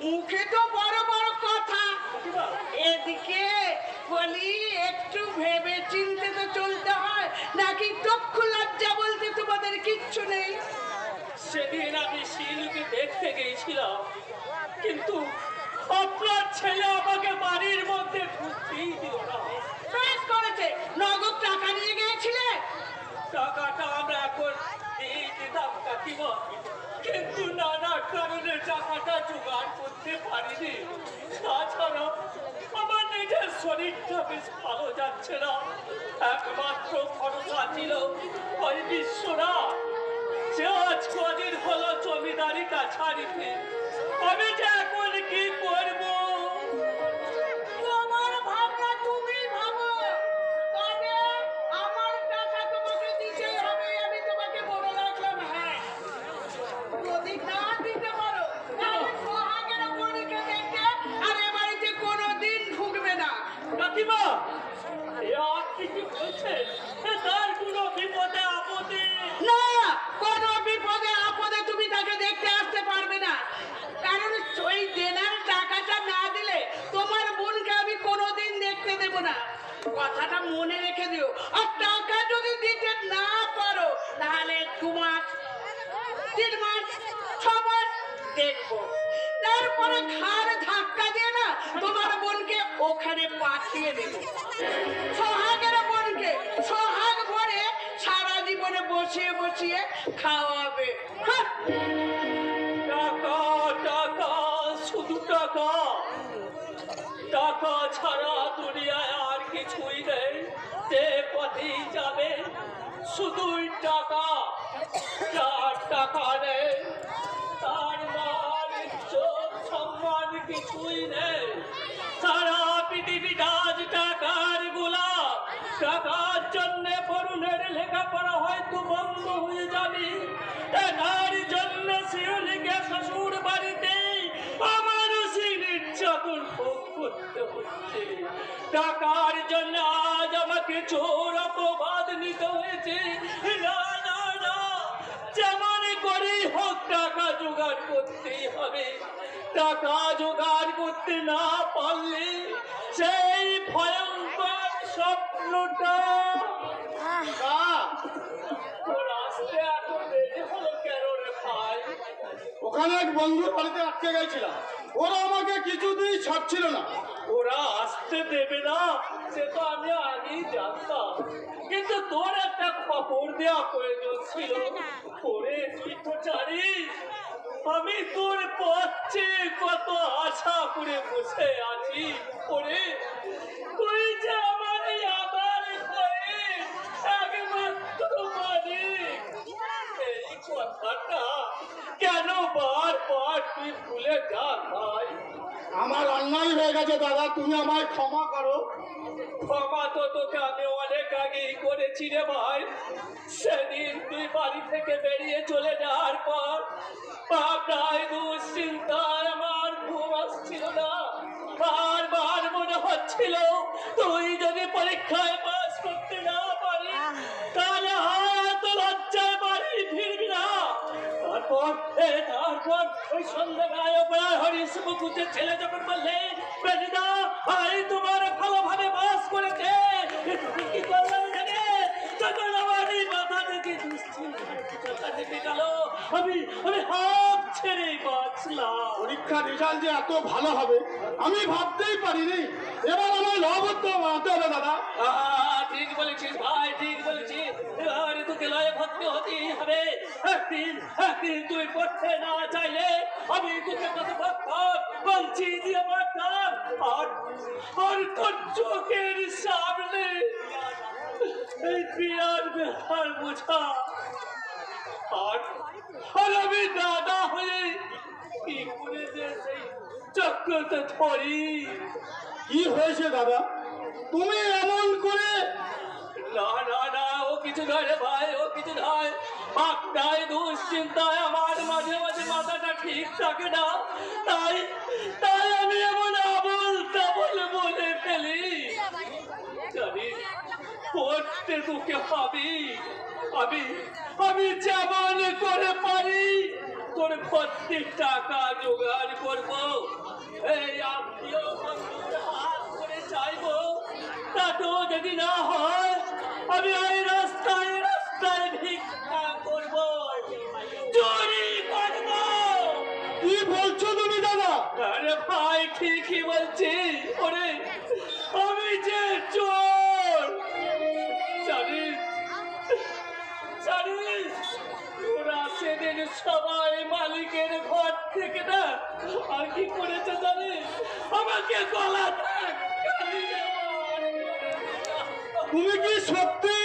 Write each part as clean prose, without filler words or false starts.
মুখে তো বড় বড় কথা, এদিকে বলি একটু ভেবে চিনতে তো চলতে হয়, নাকি চক্ষু লজ্জা বলতে তোমাদের কিচ্ছু নেই? সেদিন আমি শিলুকে দেখতে গিয়েছিলাম, কিন্তু আপনার ছেলে আমাকে বাড়ির মধ্যে ঢুকতেই দিল না। বেশ করেছে, নগদ টাকা নিয়ে গিয়েছিলে। টাকাটা আমরা এখন দিয়ে দিতাম কাকিমা, কিন্তু নানা কারণে টাকাটা জোগাড় করতে পারিনি। তাছাড়া আমার নিজের শরীরটা বেশ ভালো যাচ্ছে না। একমাত্র ভরসা ছিল ওই বিশ্বনাথ, যে আজ কদিন হলো জমিদারিটা ছাড়িতে। আমি যে এখন কি করবো? তোমার ভাবনা তুমি ভাবো, তবে আমার টাকা তোমাকে দিতেই হবে, আমি তোমাকে বলে রাখলাম। হ্যাঁ, যদি না দিতে পারো তাহলে সোহাগের বোনকে দেখে আর এ বাড়িতে কোনোদিন ঢুকবে না। কাকিমা, এ আপনি কি বলছেন? তার কোনো বিপদে আপদে? না, কোনো বিপদে আপদে তুমি তাকে দেখতে আসতে পারবে না, কারণ ওই দেনার টাকাটা না দিলে তোমার বোনকে আমি কোনোদিন দেখতে দেব না। কথাটা মনে রেখে দিও। আর টাকা যদি দিতে না পারো তাহলে 2 মাস, 3 মাস, 6 মাস দেখবো, তারপরে ঘাড় ধাক্কা দিয়ে না তোমার বোনকে ওখানে পাঠিয়ে দেব। সোহাগের বোনকে সোহাগ ভরে সারা জীবনে বসিয়ে বসিয়ে খাওয়াবে। হ্যাঁ। টাকা টাকা, শুধু টাকা। টাকা ছাড়া দুনিয়ায় আর কিছুই নেই। যে পথেই যাবে শুধুই টাকা। যার টাকা নেই তার মান ইজ্জত সম্মান কিছুই নেই। সারা পৃথিবীটা আজ টাকার গোলাম। টাকার জন্য বরুণের লেখাপড়া হয়তো বন্ধ হয়ে যাবে, টাকার জন্য শিউলিকে শ্বশুর বাড়িতে অমানুষিক নির্যাতন ভোগ করতে হচ্ছে। টাকার জন্য আজ আমাকে চোর অপবাদ নিতে হয়েছে। না না না, যেমন করেই হোক টাকা জোগাড় করতেই হবে। টাকা জোগাড় করতে না পারলে সেই ভয়ঙ্কর স্বপ্নটা। তোর আসতে এত দেরি হলো কেন রে ভাই? ওখানে এক বন্ধুর বাড়িতে আটকে গেছিলাম, ওরা আমাকে কিছুতেই ছাড়ছিল না। ওরা আসতে দেবে না সে তো আমি আগেই জানতাম, কিন্তু তোর একটা খবর দেওয়া প্রয়োজন ছিল। ওরে তুই তো জানিস আমি তোর পথে কত আশা করে বসে আছি। ওরে তুই যে আমার এই আবার একমাত্র মালিক, এই কথাটা কেন বারবার তুই ভুলে যা ভাই? আমার অন্যায় হয়ে গেছে দাদা, তুমি আমায় ক্ষমা করো। ক্ষমা তো তোকে আমি অনেক আগেই করেছি রে ভাই। সেদিন তুই বাড়ি থেকে বেরিয়ে চলে যাওয়ার পর প্রায় দুশ্চিন্তায় আমার ঘুম আসছিল না। বারবার মনে হচ্ছিল তুই যদি পরীক্ষায় পাস করতে না পারিস তাহলে হয়তো লজ্জায় বাড়ি ফিরবি না। তারপর ওই সন্ধ্যাবেলায় প্রায় হরিশ মুখুজের ছেলে যখন বললে বেদিদা ভাই তোমার ভালোভাবে বাস করেছে, কি করলাম জানে? তখন আমার এই মাথা থেকে দুশ্চিন্তা নেমে গেল। আমি হাত ছেড়ে বাঁচলাম। পরীক্ষার রেজাল্ট যে এত ভালো হবে আমি ভাবতেই পারিনি। এবার আমার লবদ্ধ হতে হবে দাদা। ঠিক বলেছিস ভাই, ঠিক বলেছিস। এবারে তোকে লয়ে ভর্তি হতেই হবে। একদিন তুই পড়তে না চাইলে আমি তোকে কত বলছি যে আমার আর তোর চোখের সামনে এই বিরাট বেহার বোঝা আর আমি দাদা হয়ে কি করে যে সেই চক্রতে ধরি। কি হয়েছে দাদা, তুমি এমন করে? না না না, ও কিছু নয় রে ভাই, ও কিছু নয়। আপনার দুশ্চিন্তায় আমার মাঝে মাঝে মাথাটা ঠিক থাকে না, তাই তাই আমি এমন আবল তাবল বলে ফেলি। জানিস পড়তে তোকে পাবি, আমি যেমন করে পারি তোর প্রত্যেক টাকা জোগাড় করবো, এই আত্মীয় বন্ধুর হাত করে চাইবো, তাতেও যদি না হয় আমি ওই রাস্তায় রাস্তায় ভিক্ষা করবো, চুরি করবো। কি বলছো তুমি দাদা? আরে ভাই ঠিকই বলছি, ওরে আমি যে চোর। জানিস জানিস ওরা সেদিন সবাই মালিকের ঘর থেকে না আর কি করেছে জানিস, আমাকে গলা তুমি কি সত্যি?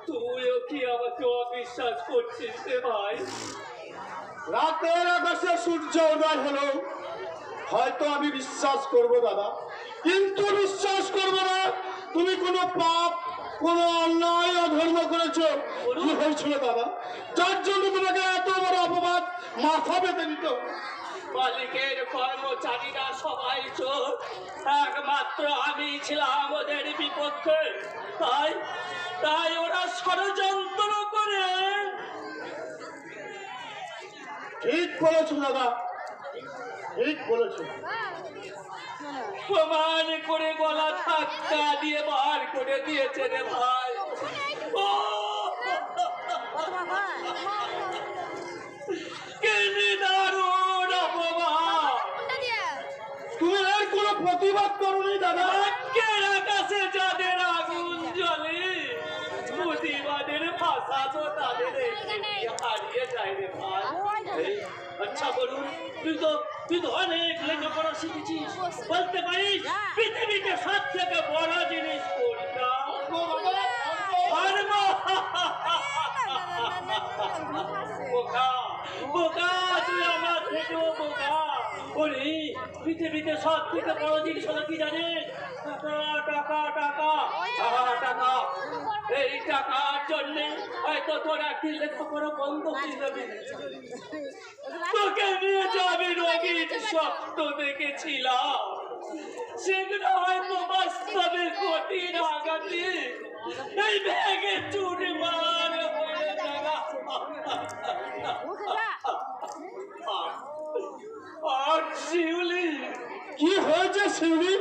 তুইও কি আমাকে অবিশ্বাস করছিস রে ভাই? রাতের আকাশে সূর্য উদয় হলো, হয়তো আমি বিশ্বাস করব দাদা, কিন্তু বিশ্বাস করব না তুমি কোনো পাপ, কোনো অন্যায় অধর্ম করেছো। কি হয়েছিল দাদা, যার জন্য তোমাকে এত বড় অপবাদ মাথা পেতে দিত? মালিকের কর্মচারীরা সবাই চোর, একমাত্র আমি ছিলাম ওদের বিপক্ষে। তাই তাই ওরা ষড়যন্ত্র করে। ঠিক বলেছো দাদা, ঠিক বলেছো। প্রমাণ করে গলা ধাক্কা দিয়ে বার করে দিয়েছে রে ভাই। ও কি দারুণ অপমান! তুমি এর কোনো প্রতিবাদ করোনি দাদা? আজকের আকাশে যাদের আগুন জ্বলে, প্রতিবাদের ভাষা তো তাদের হারিয়ে যায় রে ভাই। এই, আচ্ছা বলুন, তুই তো অনেক লেখাপড়া শিখেছিস, বলতে পারিস পৃথিবীতে সব থেকে বড় জিনিস কোনটা? বোকা বোকা, তুই আমার থেকেও বোকা। বলি পৃথিবীতে সব থেকে বড় জিনিস হলো কি জানিস? টাকা টাকা টাকা টাকা টাকা। এই টাকার জন্যে হয়তো তোর একটি লেখাপড়া বন্ধ হয়ে যাবে। তোকে নিয়ে যাবি রোগীর স্বপ্ন দেখেছিলাম, সেগুলো হয়তো বাস্তবে কঠিন আঘাতে এই ব্যাগে চুরি মার হয়ে যাবে। আর শিউলি, কি হয়েছে শিউলি?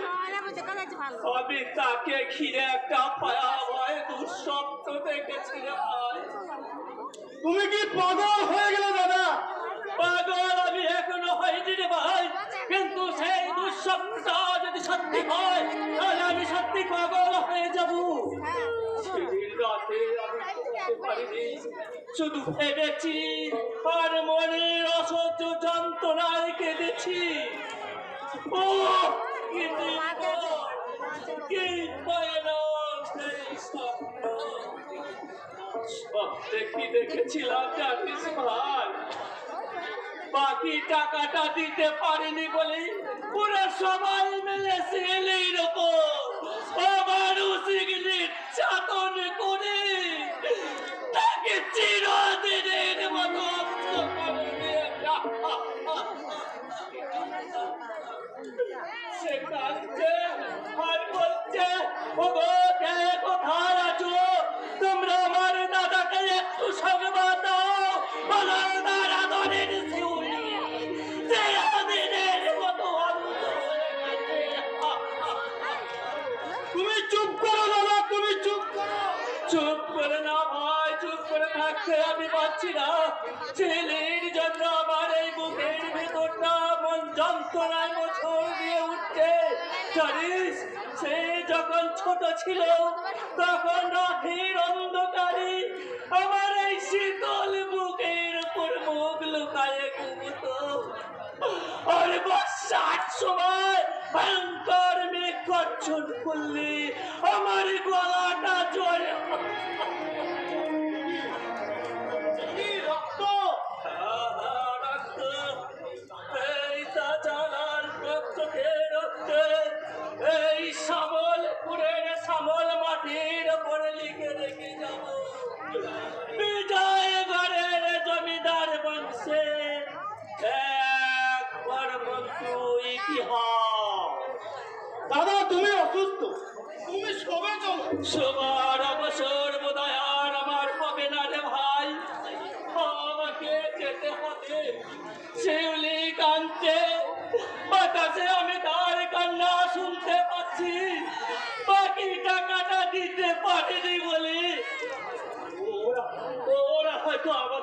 আমি তাকে ঘিরে একটা ভয়াবহ দুঃস্বপ্ন দেখেছি রে ভাই। তুমি কি পাগল হয়ে গেলে দাদা? পাগল আমি এখনো হয়নি রে ভাই, কিন্তু সেই দুঃস্বপ্নটা যদি সত্যি হয় তাহলে আমি সত্যি পাগল হয়ে যাব। সেদিন রাতে আমি ঘুমাতে পারিনি, শুধু ভেবেছি আর মনের অসহ্য যন্ত্রণায় কেঁদেছি। ও কি নির্মম, কি ভয়ানক সেই স্বপ্ন! স্বপ্নে কি দেখেছিলাম জানিস ভাই? বাকি টাকাটা দিতে পারিনি বলে ওরা সবাই মিলে ছেলের ওপর অমানসিক নির্যাতন করে তাকে চিরদিনের মতো সে কাঁদছে আর বলছে, ওগো কে কোথায় আছো? তোমরা আমার দাদাকে একটু সংবাদ দাও, বলো তার আদরের শিউলি চিরদিনের মতো অন্ধ হয়ে গেছে। তুমি চুপ করো দাদা, তুমি চুপ করো। চুপ করে না ভাই, চুপ করে থাকতে আমি পারছি না। ছেলের জন্য আমার এই বুকের ভেতরটা মন যন্ত্রণায় মোচড় দিয়ে উঠছে। জানিস, সে যখন ছোট ছিল তখন রাতের অন্ধকারে আমার এই শীতল বুকের উপর মুখ লুকায়ে ঘুমতো। আর বর্ষার সময় ভয়ঙ্কর মেঘ গর্জন করলে আমার গলাটা জ্বরে। কি রক্ত! রক্ত, এই তাজালার রক্ত খেয়ে রক্তে এই শ্যামলপুরের শ্যামল মাটির ওপরে লিখে রেখে যাব বিজয় ঘরের জমিদার বংশে এক পরমন্ত ইতিহাস। দাদা তুমি অসুস্থ, তুমি সবে চলো। সবার অবসর বোধহয় আর আমার হবে না রে ভাই। আমাকে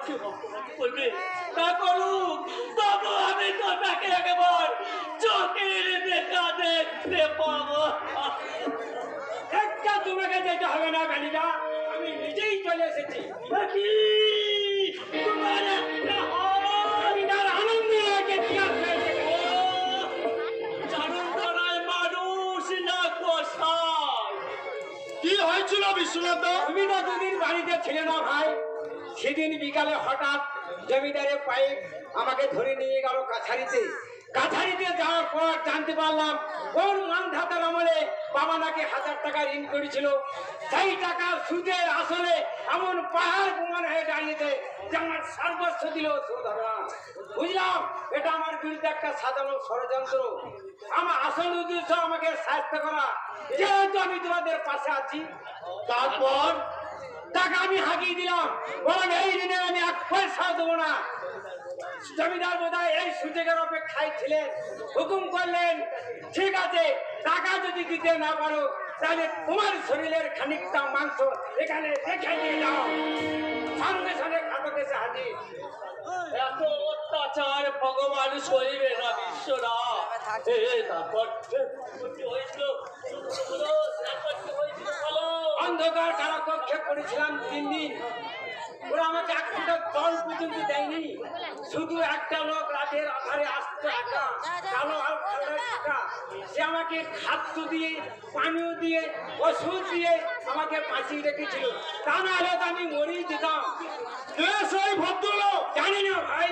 আমাকে বকবক করবে তা করুক, তবু আমি তো তাকে একবার চোখের দেখা দেখতে পাবো। একটা তোমাকে যেতে হবে না বেনিদা, আমি নিজেই চলে এসেছি। কি তোমার একটা বেনিদার আনন্দ লাগে চারুতলায় মানুষ না কষায়। কি হয়েছিল বিশ্বনাথ দা? তুমি তো দুদিন বাড়িতে ছিলে না ভাই। সেদিন বিকালে হঠাৎ জমিদারের পাইপ আমাকে ধরে নিয়ে গেল কাছারিতে। কাছারিতে যাওয়ার পর জানতে পারলাম ওর মানধাতার আমলে বাবা নাকি 1000 টাকা ঋণ করেছিল। সেই টাকার সুদের আসলে এমন পাহাড় প্রমাণ হয়ে দাঁড়িয়েছে যে আমার সর্বস্ব দিল শোধ হবে না। বুঝলাম এটা আমার বিরুদ্ধে একটা সাজানো ষড়যন্ত্র। আমার আসল উদ্দেশ্য আমাকে সাহায্য করা, যেহেতু আমি তোমাদের পাশে আছি। তারপর টাকা আমি হাঁকিয়ে দিলাম, বরং এই ঋণে আমি 1 পয়সাও দেবো না। জমিদার বোধহয় এই সুযোগের অপেক্ষায় ছিলেন, হুকুম করলেন, ঠিক আছে, টাকা যদি দিতে না পারো তাহলে তোমার শরীরের খানিকটা মাংস এখানে রেখে দিয়ে যাও। সঙ্গে সঙ্গে খাতক এসে হাজির। এত অত্যাচার ভগবান সইবে না বিশ্বনাথ। তারপর কি হয়েছিল বলো, তারপর কি হয়েছিল বলো। অন্ধকার কারাকক্ষে পড়েছিলাম 3 দিন। ওরা আমাকে 1 ফুটা জল পর্যন্ত দেয়নি। শুধু একটা লোক রাতের আধারে আসতো একা, কালো আর কালো টাকা। সে আমাকে খাদ্য দিয়ে, পানীয় দিয়ে, ওষুধ দিয়ে আমাকে বাঁচিয়ে রেখেছিল। তা না হলে তো আমি মরেই যেতাম। কে সেই ভদ্রলোক? জানি না ভাই,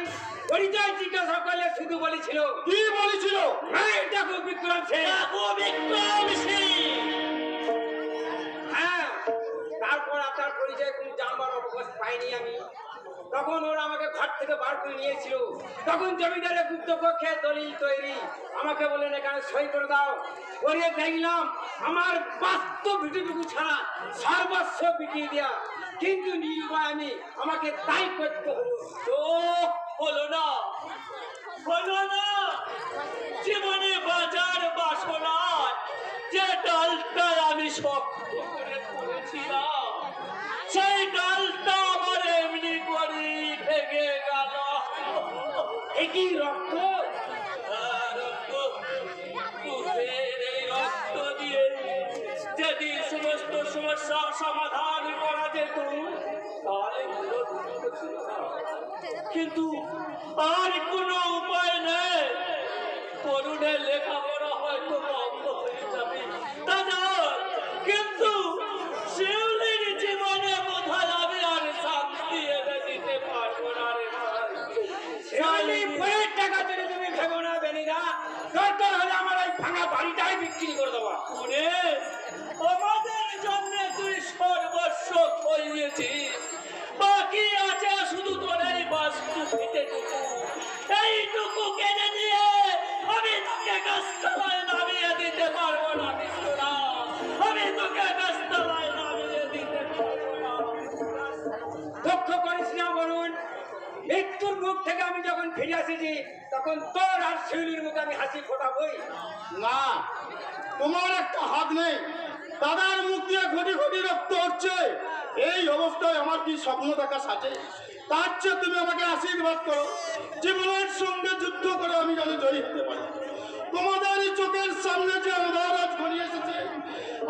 পরিচয় জিজ্ঞাসা করলে শুধু বলেছিল, কি বলেছিল? দেখো বিক্রম সেন। ও বিক্রম সিং। হ্যাঁ, তারপর আপনার পরিচয় কোনো জানবার অবকাশ পাইনি আমি। তখন ওরা আমাকে ঘর থেকে বার করে নিয়েছিল। তখন জমিদারের গুপ্ত পক্ষে দলিল তৈরি, আমাকে বললেন এখানে সই করে দাও। করিয়ে দেখলাম আমার বাস্তব ভিডিওটুকু ছাড়া সর্বস্ব বিকিয়ে দেওয়া, কিন্তু নিরুপায় আমি, আমাকে তাই করতে হলো। তো হলো না, হলো না। জীবনে বাজার বাসনায় যে ডালটা আমি শক্ত করে ধরেছিলাম, সেই ডালটা আমার এমনি করে ভেঙে গেল। একই রক্ত, এই রক্ত দিয়ে যদি সমস্ত সমস্যার সমাধান করা যেত তাহলে ভালো ছিল না। কিন্তু আর কোনো উপায় নেই। তরুণের লেখাপড়া হয়তো বন্ধ হয়ে যাবে, দাদা, কিন্তু শিউলির জীবনে বোধহয় আমি আর শান্তি এনে দিতে পারবো না রে ভাই। শিউলি বইয়ের টাকা যদি তুমি ভেবো না বেনিদা, দরকার হলে আমার ওই ভাঙা বাড়িটাই বিক্রি করে দেওয়া। ওরে, আমাদের জন্য তুই সর্বস্ব খইয়েছিস, বাকি আছে শুধু তোর এই বাস্তু ভিটেটুকু। এইটুকু কেড়ে নিয়ে আমি তোকে গাছতলায় নামিয়ে দিতে পারবো না বিশ্বনাথ। আমি তোকে গাছতলায় নামিয়ে দিতে পারবো না। দুঃখ করিস না বলুন, মৃত্যুর মুখ থেকে আমি যখন ফিরে আসিছি তখন তোর আর শিউলির মুখে আমি হাসি ফোটাবই। না, তোমার একটা হাত নেই। দাদার মুখ দিয়ে ঘটি ঘটি রক্ত হচ্ছে। এই অবস্থায় আমার কি স্বপ্ন দেখা সাজে? তার চেয়ে তুমি আমাকে আশীর্বাদ করো, জীবনের সঙ্গে যুদ্ধ করে আমি যেন জয়ী হতে পারি। তোমাদের এই চোখের সামনে যে আধার আজ ঘনিয়ে এসেছে,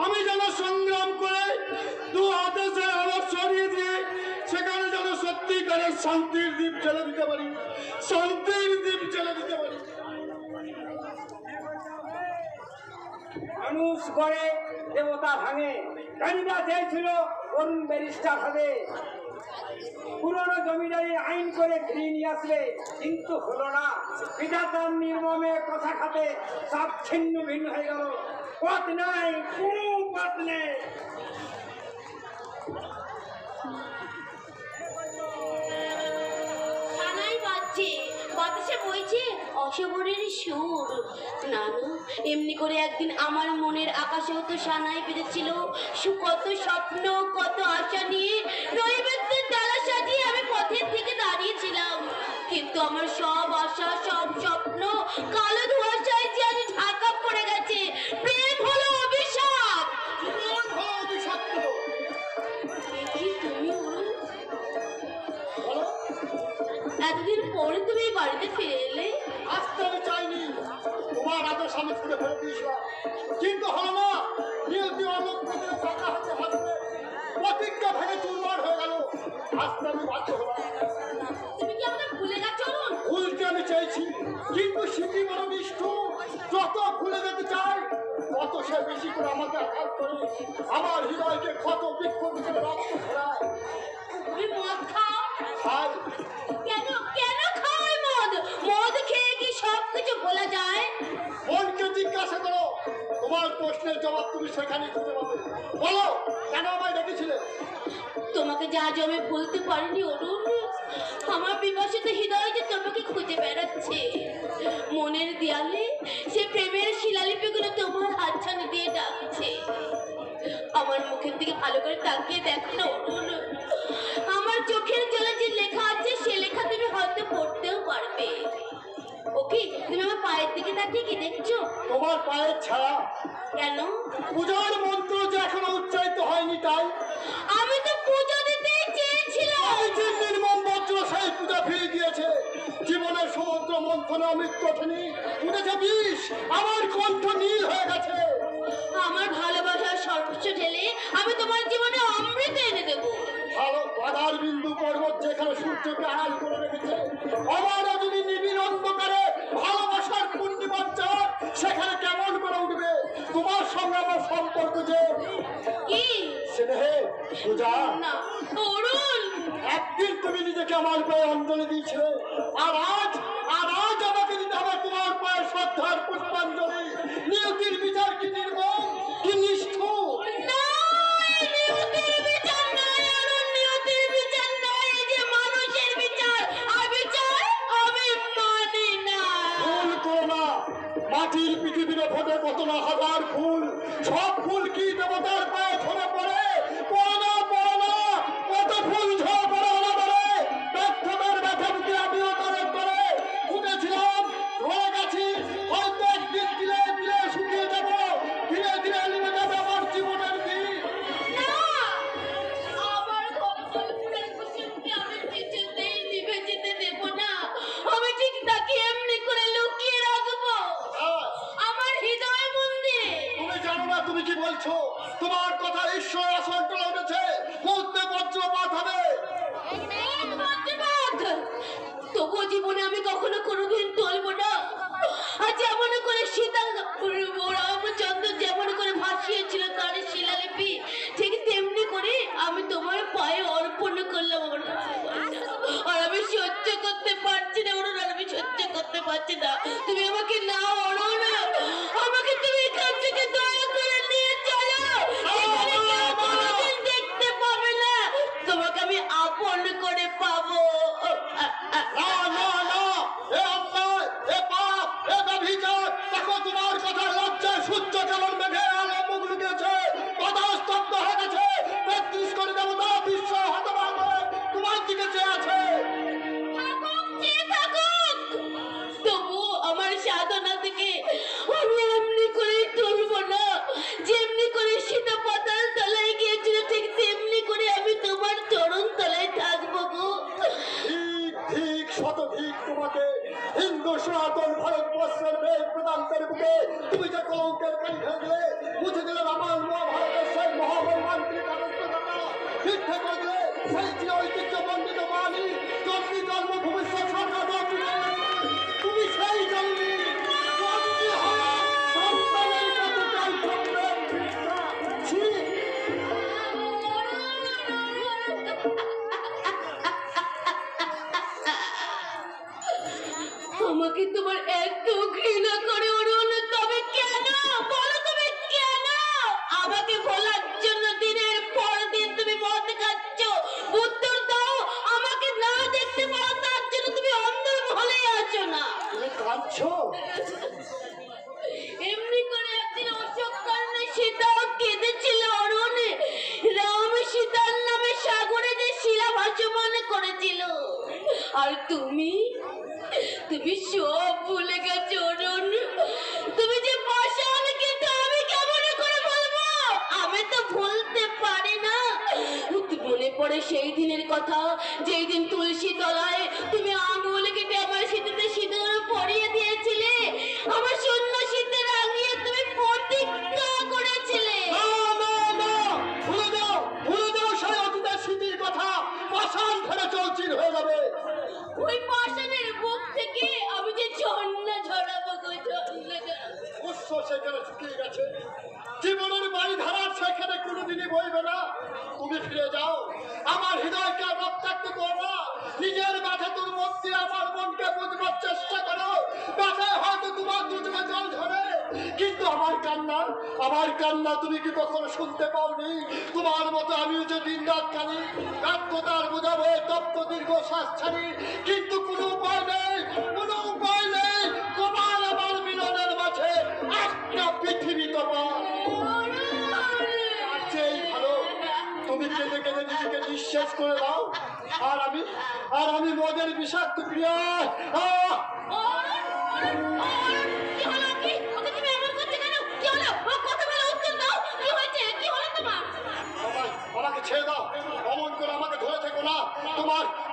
আমি যেন সংগ্রাম করে 2 হাতে সে আলো সরিয়ে দিয়ে সেখানে যেন সত্যিকারের শান্তির দ্বীপ জ্বেলে দিতে পারি, শান্তির দ্বীপ জ্বেলে দিতে পারি। মানুষ করে দেবতা ভাঙে। বেনিদা চেয়েছিল অরুণ ব্যারিস্টার হবে, পুরনো জমিদারি আইন করে ফিরিয়ে নিয়ে আসবে, কিন্তু হলো না। বিধাতার নির্মমে কথা খাতে সব ছিন্ন ভিন্ন হয়ে গেল। পথ নাই, কোনো পথ নেই। সানাই বাজছে, বাতাসে বইছে অশোভনের সুর। নানু, এমনি করে একদিন আমার মনের আকাশেও তো সানাই বেজেছিল। কত স্বপ্ন, কত আশা নিয়ে নৈবেদ্যের ডালা সাজিয়ে আমি পথের দিকে দাঁড়িয়েছিলাম, কিন্তু আমার সব আশা, সব স্বপ্ন কালো ধোঁয়াশায় যে আজ ঢাকা পড়ে গেছে। প্রেম হলো অভিশাপ। কি তুমি বলো? এতদিন পরে তুমি এই বাড়িতে ফিরে এলে। আসতে আমি চাইনি, তোমার আগে সামনে ছুটে ফেলে দিয়েছিলাম, কিন্তু হলো না। নিয়তি অনেক প্রতিদিন টাকা হাতে হাতে প্রতিজ্ঞা ভেঙে চুরমার হয়ে গেল। আসতে আমি বাধ্য হলাম। তুমি কি আমাকে ভুলে গেছো অরুণ? ভুলতে আমি চাইছি, কিন্তু স্মৃতি বড় নিষ্ঠুর। যত ভুলে যেতে চাই তত সে বেশি করে আমাকে আঘাত করে, আমার হৃদয়কে ক্ষত বিক্ষত করে রক্ত ফেরায়। তুমি মদ খাও? খাই, কেন কেন খাও এই মদ? মদ খেয়ে কি সব কিছু ভোলা যায়? মনকে জিজ্ঞাসা করো, তোমার প্রশ্নের জবাব তুমি সেখানেই খুঁজে পাবে। বলো, কেন আমায় ডেকেছিলে? তোমাকে যা আমি বলতে পারিনি অরুণ, আমার বিবাসিত হৃদয় যে তোমাকে খুঁজে বেড়াচ্ছে। মনের দেয়ালে সে প্রেমের শিলালিপিগুলো তোমার হাতছানি দিয়ে ডাকছে। আমার মুখের দিকে ভালো করে তাকিয়ে দেখো না অরুণ, আমার চোখের জলে যে লেখা আছে সে লেখা তুমি হয়তো পড়তেও পারবে। ওকে, তুমি আমার পায়ের দিকে তাকিয়ে কি দেখছো? তোমার পায়ের ছায়া। কেন? পূজার মন্ত্র যে এখনো উচ্চারিত হয়নি তাই। আমি তো পুজো দিতেই চেয়েছিলাম। আমি যে নির্মম বজ্র সেই পূজা ফিরে দিয়েছে। জীবনের সমুদ্র মন্থনে অমৃত ওঠেনি, উঠেছে বিষ, আমার কণ্ঠ নীল হয়ে গেছে। আমার ভালোবাসার সর্বোচ্চ ঢেলে আমি তোমার জীবনে অমৃত এনে দেবো। ভালো বাধার বিন্দু পর্বত যেখানে সূর্যকে আড়াল করে রেখেছে, আমার যদি নিবিড় অন্ধকারে ভালোবাসার পূর্ণিমার চাঁদ সেখানে কেমন করে উঠবে? তোমার সঙ্গে আমার সম্পর্ক যে কি? স্নেহে পূজা। না অরুণ, একদিন তুমি নিজেকে আমার পায়ে অঞ্জলি দিয়েছিলে, আর আজ আমাকে দিতে হবে তোমার পায়ে শ্রদ্ধার পুষ্পাঞ্জলি। নিয়তির বিচার কি নির্মম, কি নিষ্ঠুর! না, এই নিয়তির বিচার নয় অরুণ, নিয়তির বিচার নয়, এই যে মানুষের বিচার। অবিচার আমি মানি না। ভুল করো না, মাটির পৃথিবীতে ফোটে কত না হাজার ফুল, সব ফুল কি দেবতার পায়ে ঝরে পড়ে? পড়ে না, কত ফুল ঝরে পড়ে অনাদরে। ব্যর্থতার ব্যথা বুকে আমিও তারে করে ফুটেছিলাম, রয়ে গেছি। হয়তো একদিন ধীরে ধীরে শুকিয়ে যাব, ধীরে ধীরে নেমে যাবে আমার জীবনের দিন। না, আমার ঘরকন্নার কুসুমকে আমি কিছুতেই নিভে যেতে দেব না। আমি ঠিক তাকে এমনি করে লুকিয়ে রাখবো আমার হৃদয় মন্দিরে। তুমি জানো না তুমি কি বলছো? তোমার কথা ঈশ্বর আসন টলে উঠেছে, মুহূর্তে বজ্রপাত হবে। তবুও জীবনে আমি কখনো কোনোদিন টলবো না। আর যেমন করে সীতা রামচন্দ্র যেমন করে ভাসিয়েছিল তার শিলালিপি, ঠিক তেমনি করে আমি তোমার পায়ে অর্পণ করলাম আমার ভালোবাসা। আর আমি সহ্য করতে পারছি না অরুণ, আর আমি সহ্য করতে পারছি না। তুমি আমাকে নাও অরুণ, আমাকে তুমি এখান থেকে দয়া করে নিয়ে চলো। এখানে কেউ কোনোদিন দেখতে পাবে না, তোমাকে আমি আপন করে পাবো। না না না, এ অন্যায়, এ পাপ, এ ব্যভিচার। দেখো তোমার কথা লজ্জায় সূর্য কেমন মেঘে আলো মুখ লুকিয়েছে, কথা স্তব্ধ হয়ে গেছে। ৩৩ কোটি দেবতা বিশ্ব হতবাক হয়ে তোমার দিকে চেয়ে আছে। থাকুক, চেয়ে থাকুক। তবু আমার সাধনা থেকে আমি এমনি করে তুলবো না। যেমনি করে সীতা পাতাল তলায় গিয়েছিল ঠিক তেমনি করে আমি তোমার চরণ তলায় থাকবো গো। ঠিক ঠিক শতধিক তোমাকে হিন্দু সনাতন ভারতবর্ষের বেদ প্রদান্তের বুকে তুমি যে কলঙ্কের কালি ফেললে, মুছে দিলে আমার মহাভারতের সেই মহামন্ত্রী কাগজটা, মিথ্যে করে দিলে সেই চির ঐতিহ্য মণ্ডিত বাণী। জন্মী জন্ম ভবিষ্যৎ সর্বদম তুমি সেই জন্মী জন্মী হওয়া সন্তানের কাছে চাই সম্মান ভিক্ষা। ছি! আমাকে তোমার এত ঘৃণা করে অরুণ, তবে কেন বলো, তুমি কেন আমাকে ভোলার জন্য দিনের পর দিন তুমি মদ খাচ্ছ? উত্তর দাও, আমাকে না দেখতে পারো তার জন্য তুমি অন্দরমহলে আছো না। তুমি কাঁদছো? এমনি করে একদিন অশোক কারণে সীতাও কেঁদেছিল অরুণ। রাম সীতার নামে সাগরে যে শিলা ভাসমান করেছিল, আর তুমি সব ভুলে গেছো অরুণ। তুমি যে পাষাণ, কিন্তু আমি কেমন করে বলবো? আমি তো ভুলতে পারি না। মনে পড়ে সেই দিনের কথা, যেই দিন তুলসী তলায় তুমি আঙুল কেটে আমার শীতেতে সিঁদুর পরিয়ে দিয়েছিলে, আমার সন্ন্যাসীতে রাঙিয়ে তুমি প্রতিজ্ঞা করেছিলে। না, না, না, ভুলে যাও সেই অতীতের স্মৃতির কথা। পাষাণ ফেলে চৌচির হয়ে যাবে। ওই পাষাণের বুক থেকে আমি যে ঝর্ণা ঝরাবো গো, ঝর্ণা ঝরাবো। উৎস সেখানে শুকিয়ে গেছে, জীবনের বাড়ি ধারার সেখানে কোনোদিনই বইবে না। তুমি ফিরে যাও, আমার হৃদয়কে রক্তাক্ত করো না। নিজের ব্যথা তোর মধ্যে আমার মনকে বুঝবার চেষ্টা করো। ব্যথায় হয়তো তোমার দু চোখে জল ঝরে, কিন্তু আমার কান্না তুমি কি কখনো শুনতে পাওনি? তোমার মতো আমিও যে দিন রাত কালি ব্যর্থতার বোঝাবো, তপ্ত দীর্ঘ শ্বাস ছাড়ি, কিন্তু কোনো উপায় নেই, কোনো উপায় নেই। তোমার আমার মিলনের মাঝে একটা পৃথিবী তোমার। তার চেয়েই ভালো তুমি কেঁদে কেঁদে নিজেকে নিঃশেষ করে দাও, আর আমি মদের বিষাক্ত ক্রিয়া। আমাকে ছেড়ে দাও, অমন করে আমাকে ধরে থেকো না।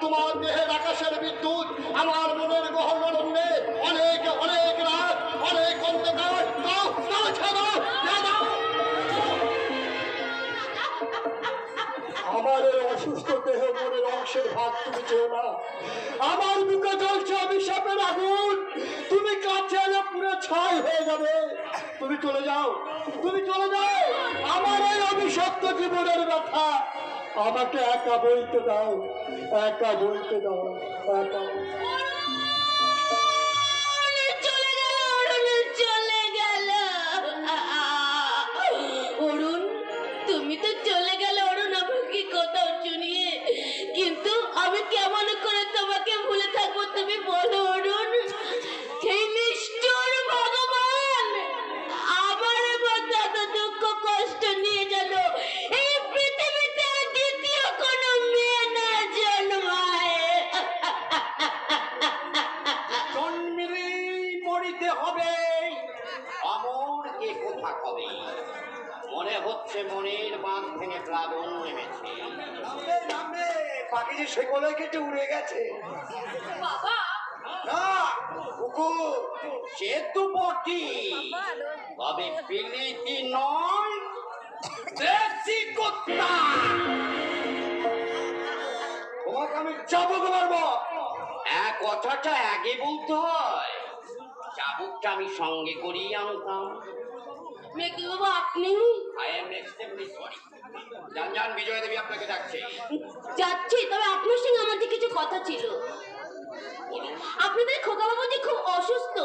তোমার দেহের আকাশের বিদ্যুৎ আমার মনের গহন অরণ্যে অনেক অনেক রাত, অনেক অন্ধকার। দাও দাও, ছেড়ে দাও, ছেড়ে দাও। আমার এই অসুস্থ দেহ মনের অংশের ভাগ তুমি চেও না। আমার বুকে জ্বলছে অভিশাপের আগুন, তুমি কাছে এলে পুরো ছাই হয়ে যাবে। তুমি চলে যাও, তুমি চলে যাও। আমার এই অভিশপ্ত জীবনের ব্যথা আমাকে একা বইতে দাও, একা বইতে দাও, একা। চলে গেল অরুণ, তুমি তো চলে গেল অরুণ আমাকে কোথাও শুনিয়ে, কিন্তু আমি কেমন করে তোমাকে ভুলে থাকবো তুমি বলো অরুণ? সেই নিষ্ঠুর ভগবান আমার মধ্যে এত দুঃখ কষ্ট নিয়ে গেল, এই পৃথিবীতে আর দ্বিতীয় কোনো মেয়ে না জন্মায়। জন্মিলেই মরিতে হবে, অমর কে কোথা কবে। মনে হচ্ছে মনের বাঁধ ভেঙে প্লাবন নেমেছে। পাখি যে সেকলে কেটে উড়ে গেছে। বাবা, না কুকুর, সে তো বটি, তবে পিলিতি নয়, দেশি কুত্তা। তোমাকে আমি চাবুক মারবো। এক কথাটা আগে বলতে হয়, চাবুকটা আমি সঙ্গে করিয়ে আনতাম। মেঘদূত বাবু আপনি? I am extremely sorry. জান বিজয় দেবী আপনাকে ডাকছে। যাচ্ছি, তবে আপনার সঙ্গে আমাদের কিছু কথা ছিল। আপনাদের খোকা বাবু যে খুব অসুস্থ,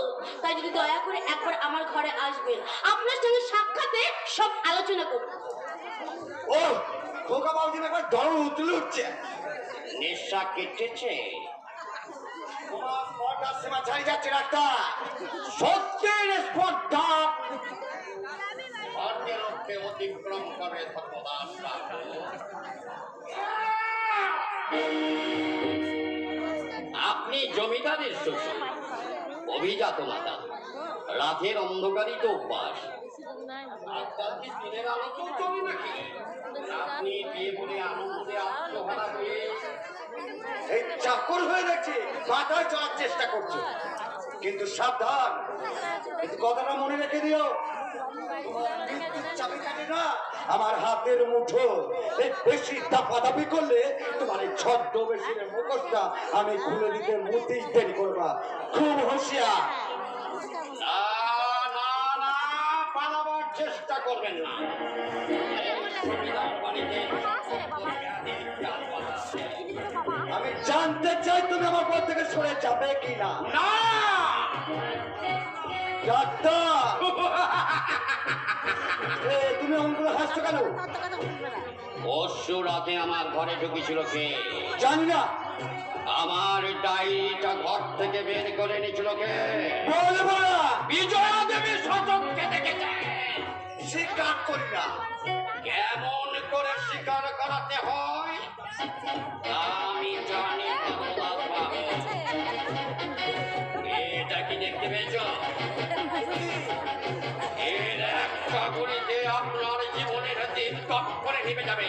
তাই যদি দয়া করে একবার আমার ঘরে আসবেন, আপনার সঙ্গে সাক্ষাতে সব আলোচনা করব। ও খোকা বাবুজি একবার ডর উতলে উঠছে। নেশা কেটেছে, তোমার স্পর্ধা সীমা ছাড়িয়ে যাচ্ছে ডাক্তার। সত্যের স্পর্ধা অন্যের রক্ষে অতিক্রম করে সর্বদাস। আপনি জমিদারের শ্বশুর, অভিজাত মাতা, রাতের অন্ধকারই তো অভ্যাস। আপনার কি দিনের আলোকেও চলে নাকি? আপনি বিয়ে বলে আনন্দে আত্মহারা হয়ে এই চাকর হয়ে যাচ্ছে, মাথায় চলার চেষ্টা করছো, কিন্তু সাবধান, কিন্তু কথাটা মনে রেখে দিও, তোমার মৃত্যুর চাবিকাঠি না আমার হাতের মুঠো। এই বেশি দাপাদাপি করলে তোমার এই ছদ্মবেশীর মুখোশটা আমি খুলে দিতে মুতেই দেরি করবা। খুব হুঁশিয়ার। না না না, পালাবার চেষ্টা করবেন না। আমি জানতে চাই তুমি আমার পর থেকে সরে যাবে কিনা। না ডাক্তার, তুমি অমন করে হাসছো কেন? পরশু রাতে আমার ঘরে ঢুকেছিল কে জানি না। আমার ডায়েরিটা ঘর থেকে বের করে এনেছিল কে? বলবো না। বিজয়া দেবী শতককে দেখেছে। স্বীকার করি না। কেমন করে স্বীকার করাতে হয় আমি জানি। এটা কি দেখতে পেয়েছ? এর একটা গুলিতে আপনার জীবনের দিন টপ করে নেমে যাবে।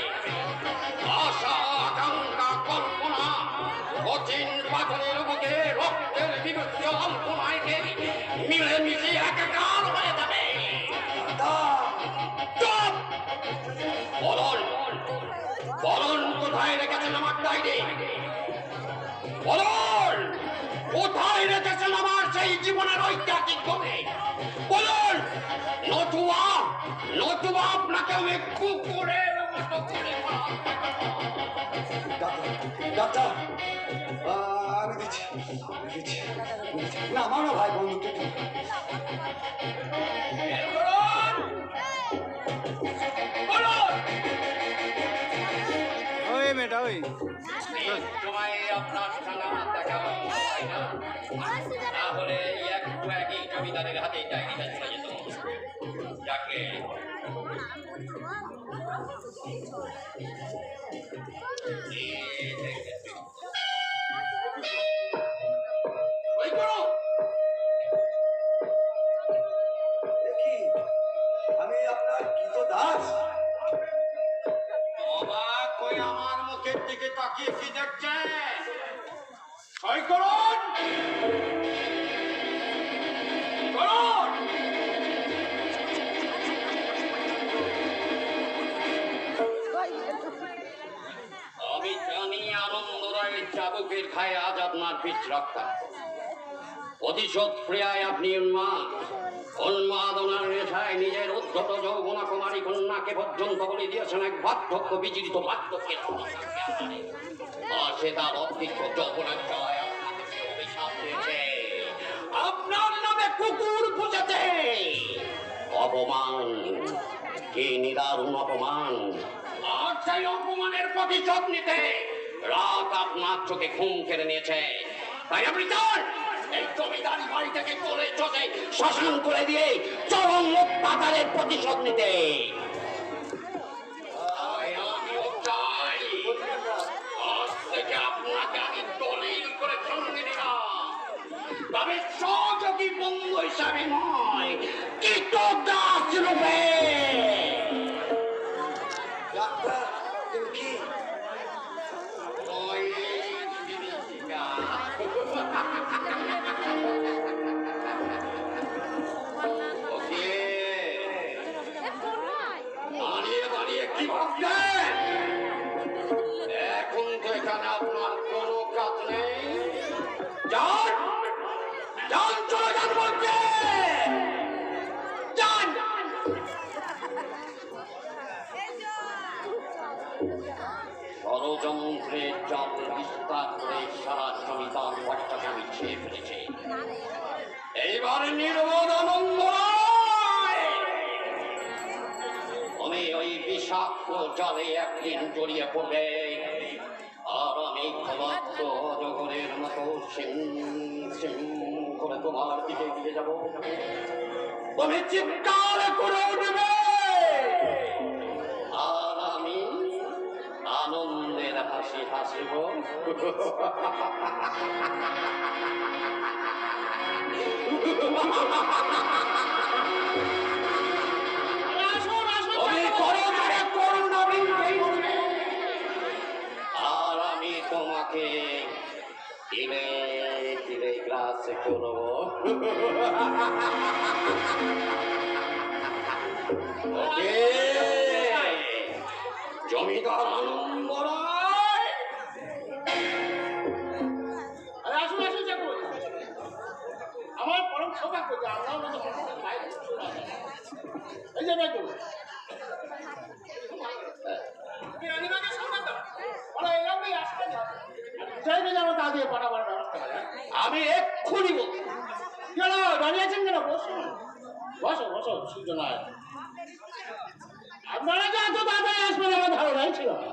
আশা মিলেমিশে একাকার হয়ে যাবে। চুপ! বলুন বলুন কোথায় রেখেছেন আমার ডায়েরি? বলুন কোথায় রেখেছেন আমার সেই জীবনের ঐতিহাসিক বই? বলুন, নতুবা নতুবা আপনাকে আমি কুকুরের মতো করে ডাক্তার, আমি দিচ্ছি দিচ্ছি। না আমার না ভাই, বন্ধুকে ওই মেয়েটা ওই সময়ে আপনার সঙ্গে আমার দেখা হয় না, তাহলে একটু একই জমিদারের হাতে ডায়েরিটা চলে যেত। যাকে ওই করো। দেখি আমি আপনার গীত দাস। অবাক হয়ে আমার মুখের দিকে তাকিয়ে কি দেখছে? সই করুন করুন। আমি জানি আনন্দ রায়ের চাবুকের খায় আজ আপনার পিঠ রক্তা। প্রতিশোধ ক্রিয়ায় আপনি উন্মাদনার নেশায় নিজের উদ্ধত যৌবনা কুমারী কন্যাকে পর্যন্ত বলে দিয়েছেন এক বার্ধক্য বিচরিত বার্ধক্যের আর সে তার অতিরিক্ত যৌবনের জয় আপনাকে অভিশাপ দিয়েছে। আপনার নামে কুকুর পুষেছে। অপমান, কি নিদারুণ অপমান! আর সেই অপমানের প্রতিশোধ নিতে রাত আপনার চোখে ঘুম কেড়ে নিয়েছে। তাই আপনি চান এই জমিদারি বাড়ি থেকে চলে চলে শ্মশান করে দিয়ে চরম অত্যাচারের প্রতিশোধ নিতে। তাই আমিও চাই আজ থেকে আপনাকে আমি দলিল করে সঙ্গে নিলাম, তবে সহযোগী বন্ধু হিসাবে নয়, কীটদাস রূপে। ডাক্তার, তুমি কি ওই জিনিসটা ওকে দাঁড়িয়ে দাঁড়িয়ে কি ভাবছেন? এখন তো এখানে আপনার কোনো কাজ নেই। যান যান, চলে যান বলছে। যান। ষড়যন্ত্রের জাল বিস্তার করে সারা জমিদার বাচ্চাকে আমি ছেয়ে ফেলেছে। এইবার নির্বোধ আনন্দ রায়, আমি ওই বিষাক্ত জালে একদিন জড়িয়ে পড়বে, আর আমি ক্ষমাত্ম অজগরের মতো সিম সিম করে তোমার দিকে এগিয়ে যাব। তুমি চিৎকার করে উঠবে, আর আমি আনন্দের হাসি হাসিব। আর আমি তোমাকে তিলে তিলে গ্রাস করব। ওকে, জমিদার আনন্দ রায়। আসুন আসুন দেখুন, আমার পরম সৌভাগ্য যে আমরাও মতো বাইরে এই যে দেখুন রানীমাকে সৌভাগ্য বলো এরকমই আসবে না চাইবে যেন তা দিয়ে পাঠাবার ব্যবস্থা করে। আমি এক্ষুনি বলছি। কেন দাঁড়িয়ে আছেন কেন? বসুন, বসো বসো, সুযোগ নয়। আপনারা যে এত তাড়াতাড়ি আসবেন আমার ধারণাই ছিল না।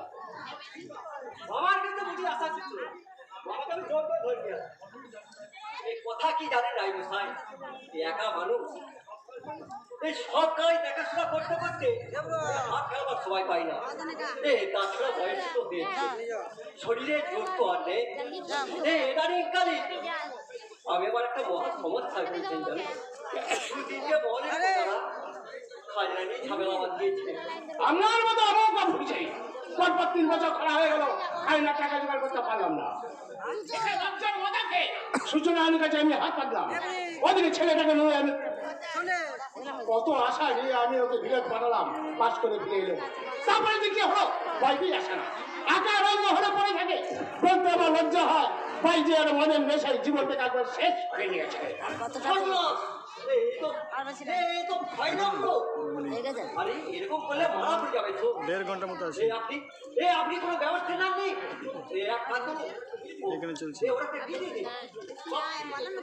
আমার কিন্তু বুঝি আশা ছিল, আমাকে আমি জোর করে ধরে নিয়ে আসবো। এই কথা কি জানেন রাই মশাই, একা মানুষ এই সব কাজ দেখাশোনা করতে করতে হাত ফেলবার সময় পাই না। তাছাড়া বয়স তো হয়েছে, শরীরে জোর তো আর নেই। ইদানিংকালে আমি আবার একটা মহা সমস্যায় পড়েছেন জানেন। দুদিন যে বলে খাজনা নিয়ে ঝামেলা বাদ দিয়েছে। আপনার মতো আমার কথা বুঝে পরপর 3 বছর খরা হয়ে গেল, আর না টাকা জোগাড় করতে পারলাম না। এখানে লজ্জার মজাকে সূচনা আইনের কাছে আমি হাত পাতলাম, ওদিকে ছেলেটাকে নিয়ে আমি কত আশা নিয়ে আমি ওকে বিরাট পাঠালাম, পাশ করে দিয়ে এলো। তারপরে দেখি হলো বাইকেই আসে না, আঁকা রঙ হলে পড়ে থাকে। বলতে আমার লজ্জা হয়, ভাই যে আর মনের নেশায় জীবনটাকে একবার শেষ করে নিয়েছে। আরে এরকম করলে মারা পড়ে যাবে তো। 1.5 ঘন্টার মতো আছে আপনি কোনো ব্যবস্থা নেননি? এক কাজ করুন, এখানে চলছে। ওটাকে দিয়ে দিন।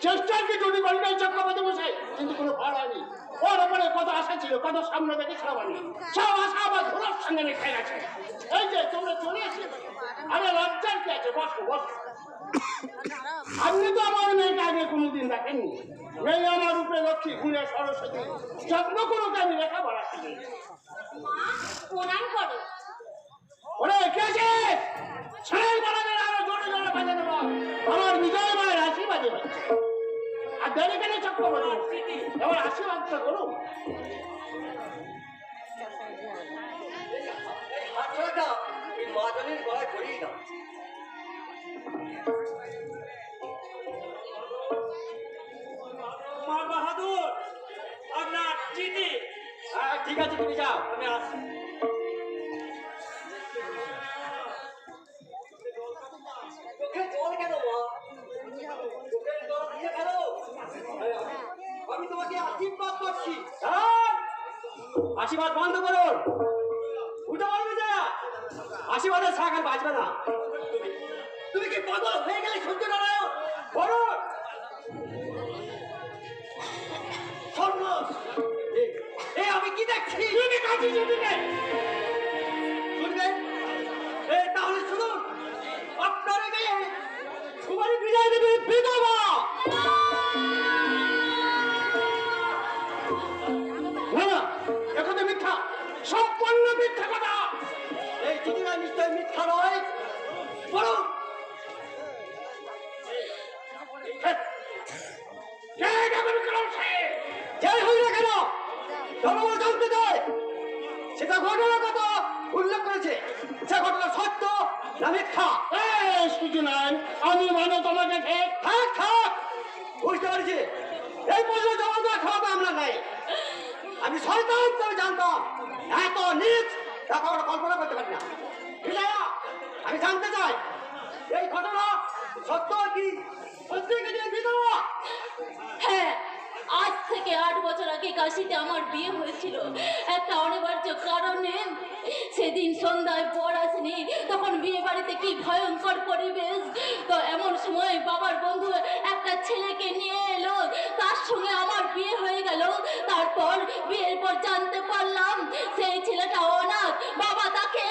চেষ্টা কি টুটি পাল্টাই চক্রবর্তী বসে, কিন্তু কোনো ভাড় হয়নি। ওর ওপরে কত আশা ছিল, কত সামনে দেখেছিলাম আমি, সব আশা আবার ঘোরার সঙ্গে রেখে গেছে। এই যে তোমরা চলে এসে, আমি লজ্জার কি আছে, বসো বসো। আপনি তো আমার মেয়েকে আগে কোনোদিন দেখেননি। মেয়ে আমার উপরে লক্ষ্মী, গুণে সরস্বতী, যত্ন করুক আমি লেখাপড়া শিখি। মা প্রণাম করো। ওরে কে আছে? ছেলের বাড়াবে আরো জোরে জোরে বাজে দেবো। আমার বিজয় মায়ের আশীর্বাদে হচ্ছে। আর দেরি কেন চক্রবর্তী? এবার আশীর্বাদটা করুন। হাতটা এই মাদনের গলায় পরিয়ে দাও। কুমার বাহাদুর, আপনার চিঠি। হ্যাঁ ঠিক আছে, তুমি যাও, আমি আসছি। চোখে জল কেন মা? চোখে জল দিয়ে কেন? আমি তোমাকে আশীর্বাদ করছি। আশীর্বাদ বন্ধ করুন, উঠে বলবে যা, আশীর্বাদের শাক আর বাঁচবে না। তুমি কি পাগল হয়ে গেলে সূর্য নারায়ণ? বলুন আমি কি দেখছি? শুনবেন? তাহলে শুনুন, আপনার মেয়ে কুমারী বিজয় দেবী বিধবা। না না, একথা মিথ্যা, সম্পূর্ণ মিথ্যা কথা। এই চিঠিটা নিশ্চয় মিথ্যা নয়, বলুন। যাই হই না কেন, জনগণ জানতে চায় সেটা ঘটনার কথা উল্লেখ করেছে। সে ঘটনা সত্য না মিথ্যা? সুজনায়ন, আমি মানে তোমাকে থাক থাক, বুঝতে পারছি। এই পর্যন্ত জবাব দেওয়া খাওয়াতে আমরা নাই। আমি শয়তান তবে জানতাম, এত নিচ তা কখনো কল্পনা করতে পারি না। বিজয়া, আমি জানতে চাই এই ঘটনা সত্য কি? সত্যি কি যে বিধবা? হ্যাঁ, আজ থেকে 8 বছর আগে কাশিতে আমার বিয়ে হয়েছিল। একটা অনিবার্য কারণে সেদিন সন্ধ্যায় বর আসেনি, তখন বিয়ে বাড়িতে কি ভয়ঙ্কর পরিবেশ। তো এমন সময় বাবার বন্ধু একটা ছেলেকে নিয়ে এলো, তার সঙ্গে আমার বিয়ে হয়ে গেল। তারপর বিয়ের পর জানতে পারলাম সেই ছেলেটা অনাথ। বাবা তাকে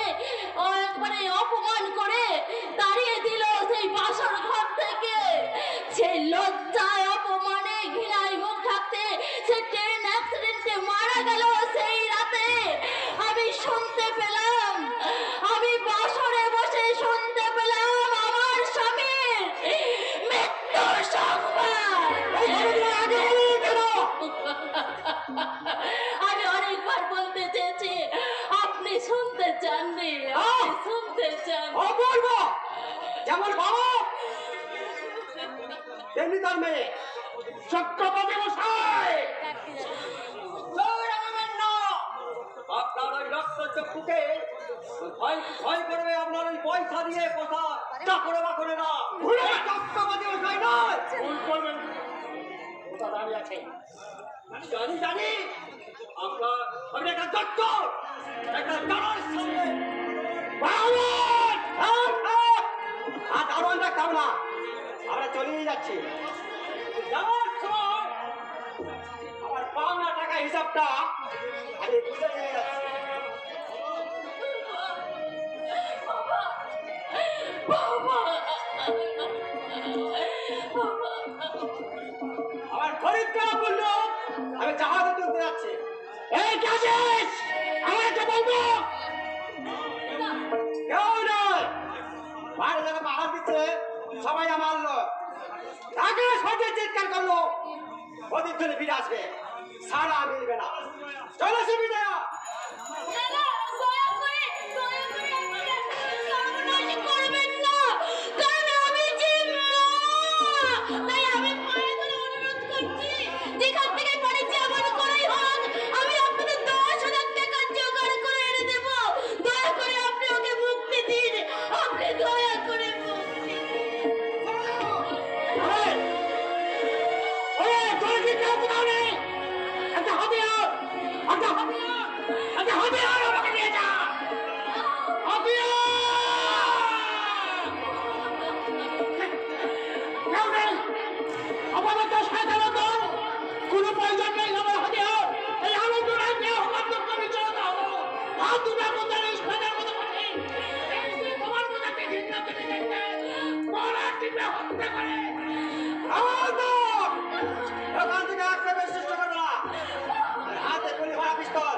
একবারে অপমান করে তাড়িয়ে দিল সেই বাসর ঘর থেকে। সেই লজ্জায় অপমানে ঘৃণায় মুখ থাকতে সে ট্রেন অ্যাক্সিডেন্টে মারা গেল। সেই রাতে আমি শুনতে পেলাম, আমি বাসরে বসে শুনতে পেলাম আমার স্বামীর মৃত্যুর সংবাদ। আমি অনেকবার বলতে চেয়েছি, আপনি শুনতে চাননি, আপনি শুনতে চান। অপূর্ব, যেমন বাবা তেমনি তার মেয়ে। চক্রবর্তী মশাই, আপনার ওই রক্ত চক্ষুকে ভয় ভয় করবে আপনার ওই পয়সা দিয়ে পোষা চাকরে বাকরে না। চক্রবর্তী মশাই নয়। ভুল করবেন। ওটা দাঁড়িয়ে আছে। জানি জানি, আপনার আমি একটা ডক্টর, একটা দাঁড়ার সামনে আর দারোয়ান ডাকতাম না, আমরা চলেই যাচ্ছি। যাওয়ার সময় আমার পাওনা টাকা হিসাবটা আমি বুঝে নিয়ে যাচ্ছি। আমার খরিদটা বললো আমি জাহাজে তুলতে যাচ্ছি। এই কাজেশ, আমাকে বলবো কেউ নয়, বাইরে যারা পাহাড় দিচ্ছে সবাই আমার লোক। তাকে সঙ্গে চিৎকার করলো, ওদের জন্য ফিরে আসবে, সারা মিলবে না। চলো সুবিধা। দয়া করে আমাকে সর্বনাশ করবেন মেয়েকে গলা টিপে হত্যা করে। আমার দম! এখান থেকে আক্রমণের চেষ্টা করবে না। আর হাতে গুলি ভরা পিস্তল।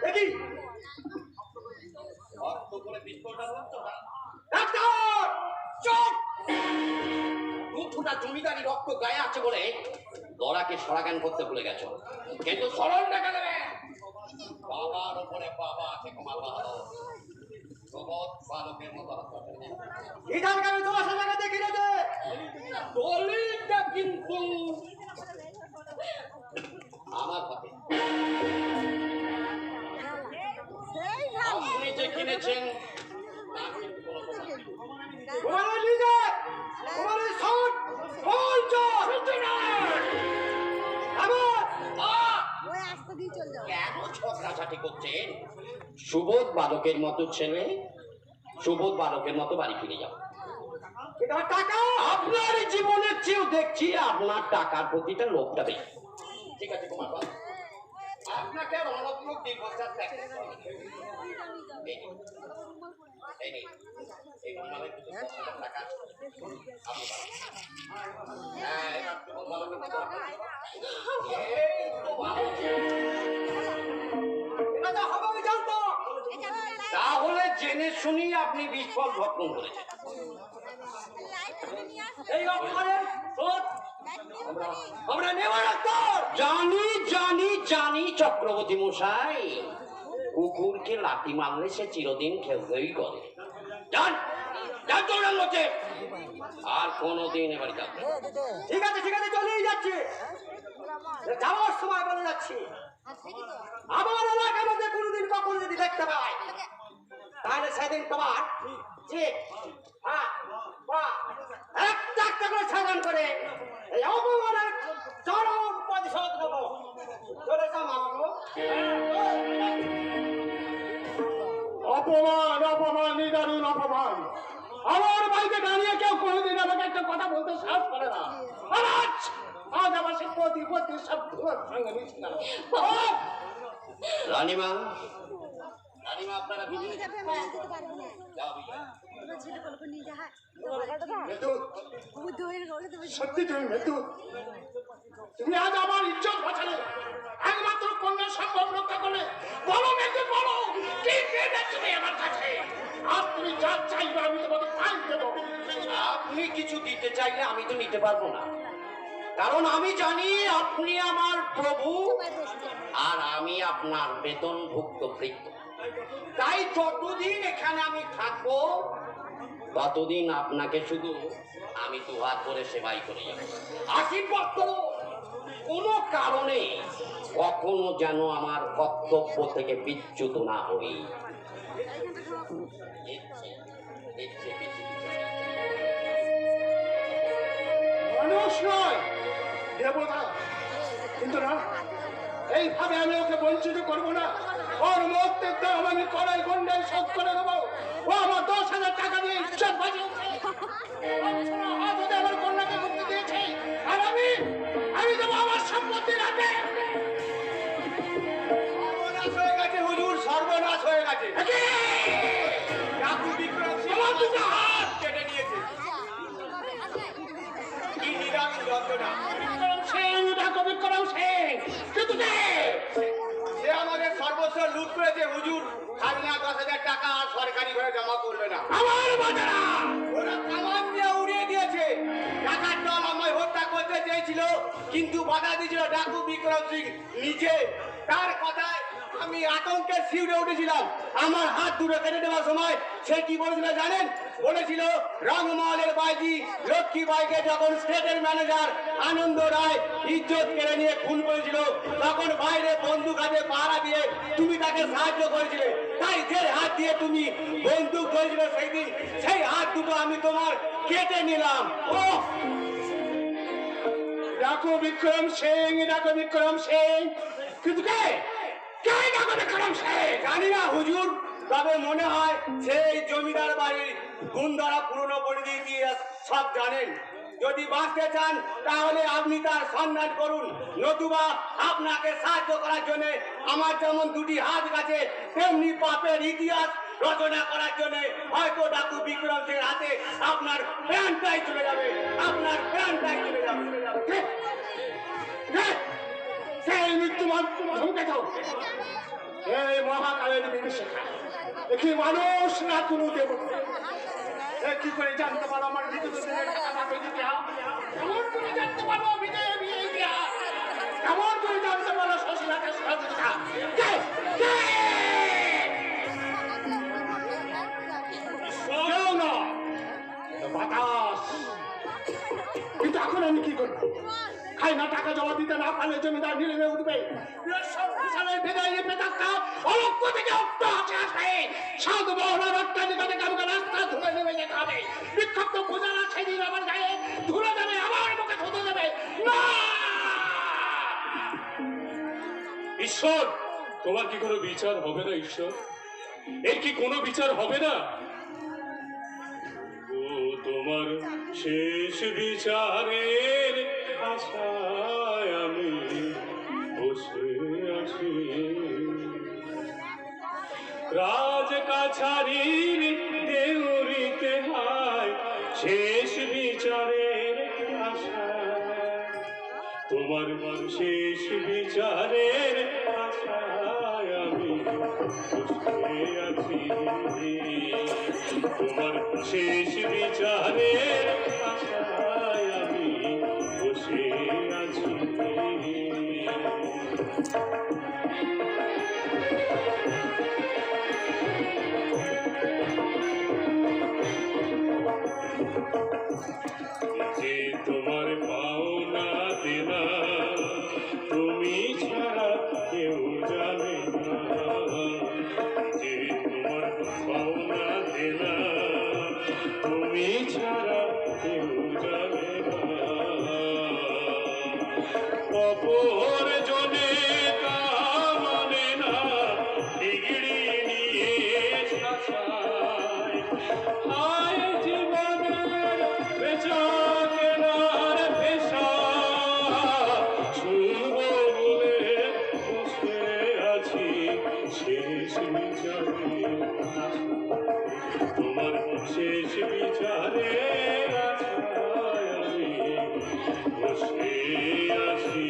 দেখি ডাক্তার চুপ! দুধটা জমিদারি রক্ত গায়ে আছে বলে দরাকে সরাগান করতে ভুলে গেছো, কিন্তু স্মরণ রেখে দেবে বাবার উপরে বাবা আছে তোমার ভালো প্রবোধ বালকের মতো ইধানকে আমি তোমার সাথে দেখি রেখে দলিলটা কিন্তু আমার হাতে। আপনি যে কিনেছেন তার কিন্তু কোনো প্রমাণ নেই। তোমার নিজে তোমার সব বলছ কেন ঝগড়াঝাটি করছেন? সুবোধ বালকের মতো ছেলে সুবোধ বালকের মতো বাড়ি ফিরে যাও। তোমার টাকা আপনার জীবনের চেয়েও দেখছি আপনার টাকার প্রতিটা লোকটা বেশি। ঠিক আছে কুমার বাবু, আপনাকে রণত্মক দীর্ঘশ্বাস দেখতে হবে। এই নিন, এই গোলমালের কিছু 10,000 টাকা আপনি পাবেন। হ্যাঁ, এবার একটু গোলমালের কথা বলুন। এই তো ভালো। এটা যা হবে আমি জানতো। তাহলে জেনে শুনি আপনি বিস্ফল ভক্ষণ করেছেন। এই অপমানের শোধ আমরা নেওয়া ডাক্তার। জানি জানি জানি চক্রবর্তী মশাই, কুকুরকে লাথি মারলে সে চিরদিন খেলতেই করে। যান যান চলে মধ্যে, আর কোনোদিন এবার যাবে। ঠিক আছে চলেই যাচ্ছি। যাওয়ার সময় বলে যাচ্ছি আমার এলাকার মধ্যে কোনোদিন কখন যদি দেখতে পাই তাহলে সেদিন তোমার যে একটা একটা করে ছাগান করে এই অপমানের চরম প্রতিশোধ নেব। চলে যাও মামাগো। অপমান অপমান নিদারুণ অপমান। আমার বাড়িতে দাঁড়িয়ে কেউ কোনোদিন আমাকে একটা কথা বলতে সাহস করে না। আর আজ আমার সে প্রতিপত্তি সব ধুলোর সঙ্গে মিশে গেল। রানীমা রানীমা আপনারা বিজয়ী যাও বিজয়। মৃত্যু, সত্যি তুমি মৃত্যু, তুমি আজ আমার ইজ্জত বাঁচালে, একমাত্র কন্যা সম্ভব রক্ষা করলে। বলো মৃত্যু বলো, কি পেয়েছে তুমি আমার কাছে? আজ তুমি যা চাইবে আমি তোমাকে তাই দেবো। আপনি কিছু দিতে চাইলে আমি তো নিতে পারবো না, কারণ আমি জানি আপনি আমার প্রভু আর আমি আপনার বেতনভুক্ত ভৃত্য। তাই যতদিন এখানে আমি থাকবো ততদিন আপনাকে শুধু আমি দুহাত করে সেবাই করে যাব। আশীর্বাদ করো কোনো কারণে কখনো যেন আমার কর্তব্য থেকে বিচ্যুত না হই। এর চেয়ে বেশি কিছু না। মানুষ নয় দেবতা, কিন্তু না, এইভাবে আমি ওকে বঞ্চিত করবো না। ওর মুক্তির দাম আমি কড়াই গন্ডায় শোধ করে দেবো। ও আমার 10,000 টাকা দিয়ে ইজ্জত বাঁচিয়েছে, আমার কন্যাকে মুক্তি দিয়েছে, আর আমি দেবো আমার সম্পত্তির হাতে। সর্বনাশ হয়ে গেছে হুজুর, সর্বনাশ হয়ে গেছে। ডাকু বিক্রম সিং আমার দুটো হাত কেটে নিয়েছে। কি নিদারুণ যন্ত্রণা। বিক্রম সিং, কিন্তু সে আমাদের সর্বস্ব লুট করেছে হুজুর। খাজনা 10,000 টাকা আর সরকারি ঘরে জমা করবে না। আমার বাজারা ওরা কামান দিয়ে উড়িয়ে দিয়েছে। টাকার দল আমায় হত্যা করতে চেয়েছিল, কিন্তু বাধা দিয়েছিল ডাকু বিক্রম সিং নিজে। তার কথায় আমি আতঙ্কে শিউরে উঠেছিলাম। আমার হাত দুটো কেটে দেওয়ার সময় সে কি বলেছিল জানেন? বলেছিল রংমহলের বাইজি লক্ষ্মী বাইকে যখন স্টেটের ম্যানেজার আনন্দ রায় ইজ্জত কেড়ে নিয়ে খুন করেছিল, তখন বাইরে বন্দুক হাতে পাহারা দিয়ে তুমি তাকে সাহায্য করেছিলে। তাই যে হাত দিয়ে তুমি বন্দুক ধরেছিল সেই দিন, সেই হাত দুটো আমি তোমার কেটে নিলাম। ও ডাকো বিক্রম সিং, ডাকো বিক্রম সিং, কিন্তু কে ডাকো বিক্রম সিং? জানি না হুজুর, তবে মনে হয় সেই জমিদার বাড়ির গুন্ডারা পুরনো পরিধি দিয়ে সব জানেন। যদি বাঁচতে চান তাহলে আপনি তার সন্ধান করুন, নতুবা আপনাকে সাহায্য করার জন্য আমার যেমন দুটি হাত গেছে তেমনি পাপের ইতিহাস রচনা করার জন্য হয়তো ডাকু বিক্রম সিংয়ের হাতে আপনার প্রাণটাই চলে যাবে, আপনার প্রাণটাই চলে যাবে। সেই মৃত্যুমান ধমকে দাও, এই মহাকালের বিভীষিকা, কি মানুষ না কোনো দেবতা, কি করে জানতে পারো আমার ভিতরে কেমন করে জানতে পারো বিজয় বিয়ে ইতিহাস, কেমন করে জানতে পারো শশীলাকে সহযোগিতা, কেউ না বাতাস। কিন্তু এখন আমি কি করবো? খাই না টাকা জমা দিতে না পারলে জমিদার নিলে উঠবে, অলক্ষ থেকে সাধু বহরার অট্টালিকা থেকে আমাকে রাস্তা ধুলে নেমে যেতে হবে। বিক্ষিপ্ত পূজারা সেদিন আমার গায়ে ধুলে দেবে, আমার মুখে ধুতে দেবে না। ঈশ্বর, তোমার কি কোনো বিচার হবে না? ঈশ্বর, এর কি কোনো বিচার হবে না? ও তোমার শেষ বিচারের আশায় আমি বসে আছি, রাজ কাছারির দেউরিতে হায় শেষ বিচারের আশায়, তোমার শেষ বিচারের আশায় আমি বসে আছি, তোমার শেষ বিচারের আশায় আমি বসে আছি। যে তোমার পাওনা দেনা তুমি ছাড়া কেউ জানে না, যে তোমার পাওনা দেনা তুমি ছাড়া কেউ জানে না, অপর জনে তা মানে না, ডিগ্রি নিয়ে শাসায়, হায় জীবনের বেচা কেনার পেশা, শুনব বলে বসে আছি শেষ বিচারে, তোমার শেষ বিচারে আশায় আমি বসে আছি।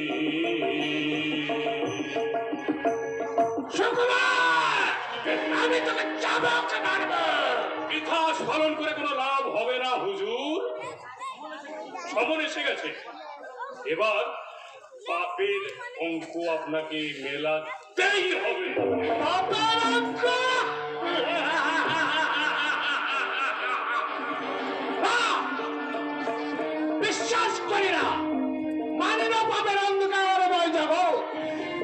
আমি তোকে চাবুক মারবো। ইতিহাস পালন করে কোনো লাভ হবে না হুজুর, সময় এসে গেছে, এবার পাপের অঙ্ক আপনাকে মেলাতেই হবে। পাপের অঙ্ক? বিশ্বাস করি না, মানে না পাপের অন্ধকার বই যাব।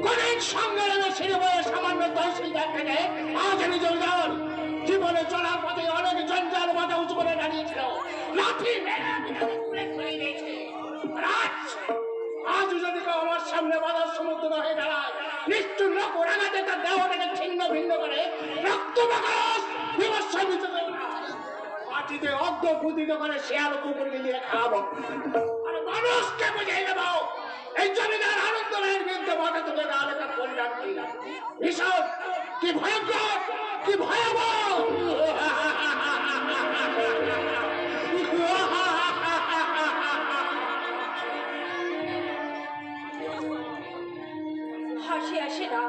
কঠিন সংগ্রামে ছিঁড়ে বয়ে সামান্য তহসিলদার থেকে আজ আমি জলদার জীবনে চলার পথে অনেক জঞ্জাল মাথা উঁচু করে দাঁড়িয়েছিল, লাঠি মেরে ছড়িয়ে দিয়েছে। আজ যদি কেউ আমার সামনে বাধার সমুদ্র হয়ে দাঁড়ায়, নিষ্ঠুর লোক ওরাগাতে তার দেহটাকে ছিন্ন ভিন্ন করে রক্ত বাগাস বিমর্ষায় বিচতে মাটিতে অর্ধ পুদিত করে শেয়াল কুকুরকে দিয়ে খাওয়াবো, আর মানুষকে বুঝিয়ে দেবো এই জমিদার আনন্দ রায়ের বিরুদ্ধে মাথা তুলে আলোচনা করলাম কি ভীষণ, কি ভয়ঙ্কর, কি ভয়াবহ। হাসি আসে না,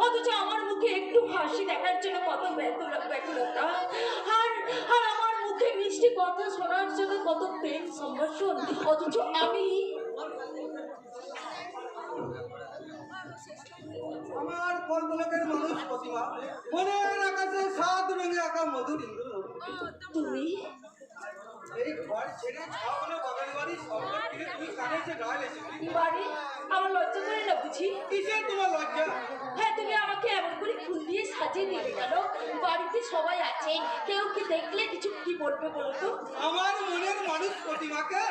অথচ আমার মুখে একটু হাসি দেখার জন্য কত ব্যাকুলতা, আর আর আমার মুখে মিষ্টি কথা শোনার জন্য কত প্রেম সম্ভাষণ, অথচ আমি আমার কল্পনাকের মানুষ প্রতিমা, মনের আকাশে সাত রঙে আঁকা মধুর ইন্দ্রনবী। তুমি এই ঘর ছেড়ে ছাওয়ানো বাগান বাড়ি সরকার থেকে তুমি কানে সে গায়ে এসেছি। বাড়ি আমার লজ্জা করে না বুঝি? কিসের তোমার লজ্জা? হ্যাঁ, তুমি আমাকে এমন করে ফুল দিয়ে সাজিয়ে দিলে কেন? বাড়িতে সবাই আছে, কেউ কি দেখলে কিছু কি বলবে বলো তো? আমার মনের মানুষ প্রতিমাকে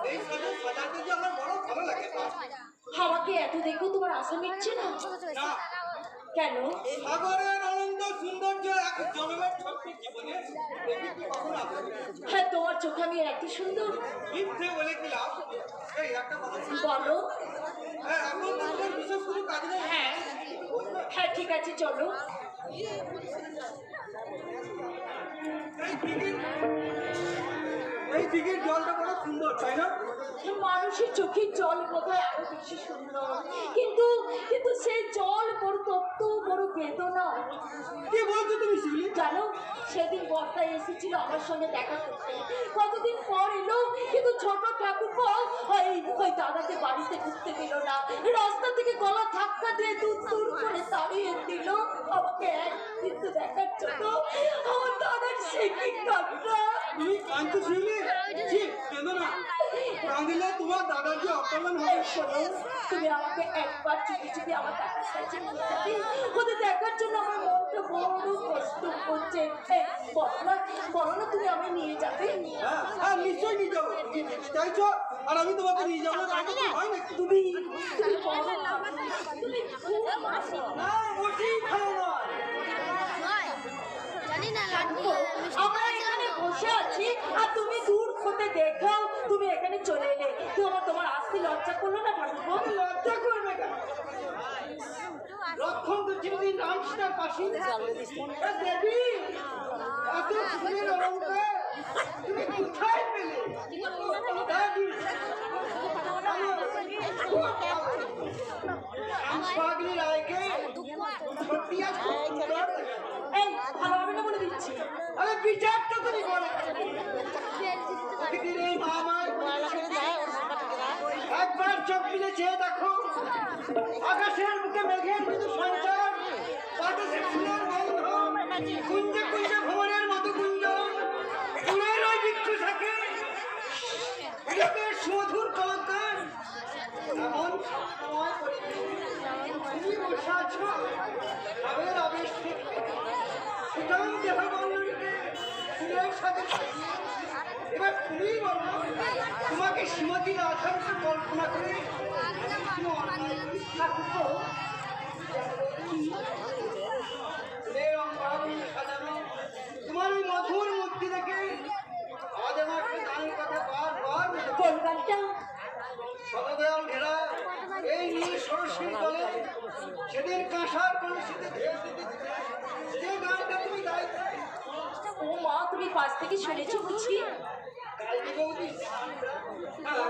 এই সাজে সাজাতে যে আমার বড় ভালো লাগে। আমাকে এত দেখো তোমার আশা মিটছে না? না, কেন? সাগরের অনন্ত সৌন্দর্য এক জনমের ছোট্ট জীবনে দেখি কি কখন আসবে। হ্যাঁ, তোমার চোখ আমি এত সুন্দর। মিথ্যে বলে কি লাভ? এই একটা কথা শুনো। বলো। এখন তো তোমার বিশেষ কোনো কাজ নেই। হ্যাঁ হ্যাঁ, ঠিক আছে, চলো। এই দিঘির জলটা বড় সুন্দর, তাই না? মানুষের চোখের জল বোধহয় আরো বেশি সুন্দর, কিন্তু কিন্তু সেই জল বড় তপ্ত, বড় বেদনা। কি বলছো তুমি শিবলি? জানো, সেদিন বর্ষা এসেছিল আমার সঙ্গে দেখা করতে, কতদিন পর এলো, কিন্তু ছোট ঠাকুরপো ওই দাদাকে বাড়িতে ঢুকতে দিল না, রাস্তা থেকে গলা ধাক্কা দিয়ে দূর দূর করে তাড়িয়ে দিল আমাকে একদিন দেখার জন্য। আমার দাদার সে কি কান্না! তুমি কাঁদছো শিবলি? ছি, কেঁদো না। কাঁদিলে তোমার দাদার যে অপমান হবে। এই শোনো, তুমি আমাকে একবার চুপি চুপি আমার টাকার কাছে নিয়ে যাবে। ওদের দেখার জন্য আমার মনটা বড় কষ্ট করছে। বলো না, তুমি আমায় নিয়ে যাবে? হ্যাঁ হ্যাঁ, নিশ্চয়ই নিয়ে যাবো। তুমি যেতে চাইছো আর আমি তোমাকে নিয়ে যাবো না, তাই তো হয় নাকি? তুমি বলো না, তুমি খুব হাসি। না, মোটেই ভালো নয়। দেখো, আমরা এখানে বসে আছি আর তুমি দূর হতে দেখাও তুমি এখানে চলে এলে। তোমার আসতে লজ্জা করলো না ঠাকুর? লজ্জা করবে কেন? লক্ষণ তো চিরদিন রামকৃষ্ণের পাশে। এ দেবী, এত ফুলের অলংকার তুমি কোথায় পেলে? দেবী, পাগলি রায়কে সত্যি আজ খুব সুন্দর লাগে। এই ভালো হবে না বলে দিচ্ছি। আরে বিচারটা তুমি করো। প্রকৃতির এই মহামায় একবার চোখ মিলে চেয়ে দেখো, আকাশের বুকে মেঘের মৃদু সঞ্চার, বাতাসে ফুলের গন্ধ, কুঞ্জে কুঞ্জে ভ্রমণের মতো গুঞ্জন, ফুলের ওই বৃক্ষ থাকে হৃদয়ের সুমধুর কলঙ্কার। এমন সময় তুমি বসে আছো ভাবের আবেশ থেকে সুতরাং দেহ বন্ধনীকে ফুলের সাথে সাজিয়ে এবার তুমি বলো, তোমাকে শ্রীমতী রাধাকে কল্পনা করে কোনো অন্যায় করি? ঠাকুরপো, ফুলের অঙ্গরাগুলি সাজানো তোমার ওই মধুর মূর্তি দেখে আজ আমার একটা গানের কথা বারবার মনে পড়ে। কোন গানটা? শতদয়াল ঘেরা এই নীল সরস্বতী জলে সেদিন কাঁসার কলসিতে ভেসে দিচ্ছে যে গানটা তুমি গাইতে। ও মা, তুমি পাশ থেকে শুনেছো বুঝি? গাইতে বৌদি,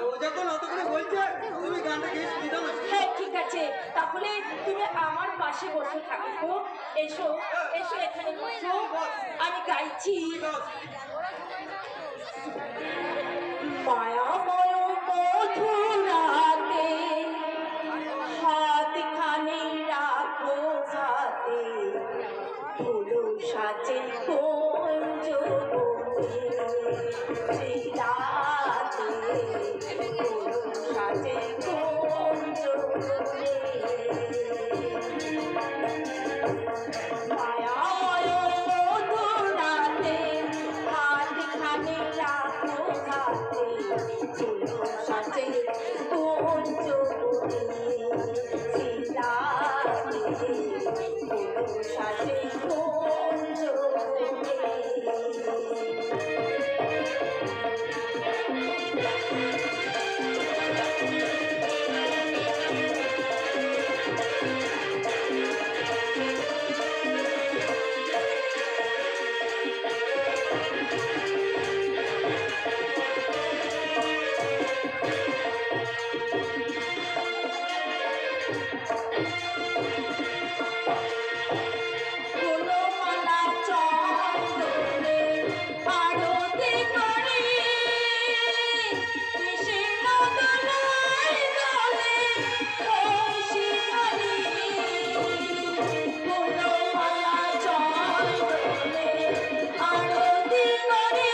ও যখন অত করে বলছে তুমি গানটা গেয়ে শুনি দাও না। হ্যাঁ, ঠিক আছে, তাহলে তুমি আমার পাশে বসে থাকো। এসো এসো, এখানে বসো, আমি গাইছি। মায়াময় মধুরাতে হাতখানি রাখো হাতে, ফুলো সাজে কুঞ্জবনে, রাতে ফুলো সাজে কুঞ্জবনে। মায়াময় মধুরাতে হাতখানি রাখো হাতে, ফুলো সাজে কুঞ্জবনে, রাতে ফুলো সাজে কুঞ্জবনে। ফুলমালা চন্দনে আরতি করি, কৃষ্ণ দোলায় দোলে কলসি ধরি। ফুলমালা চন্দনে আরতি করি,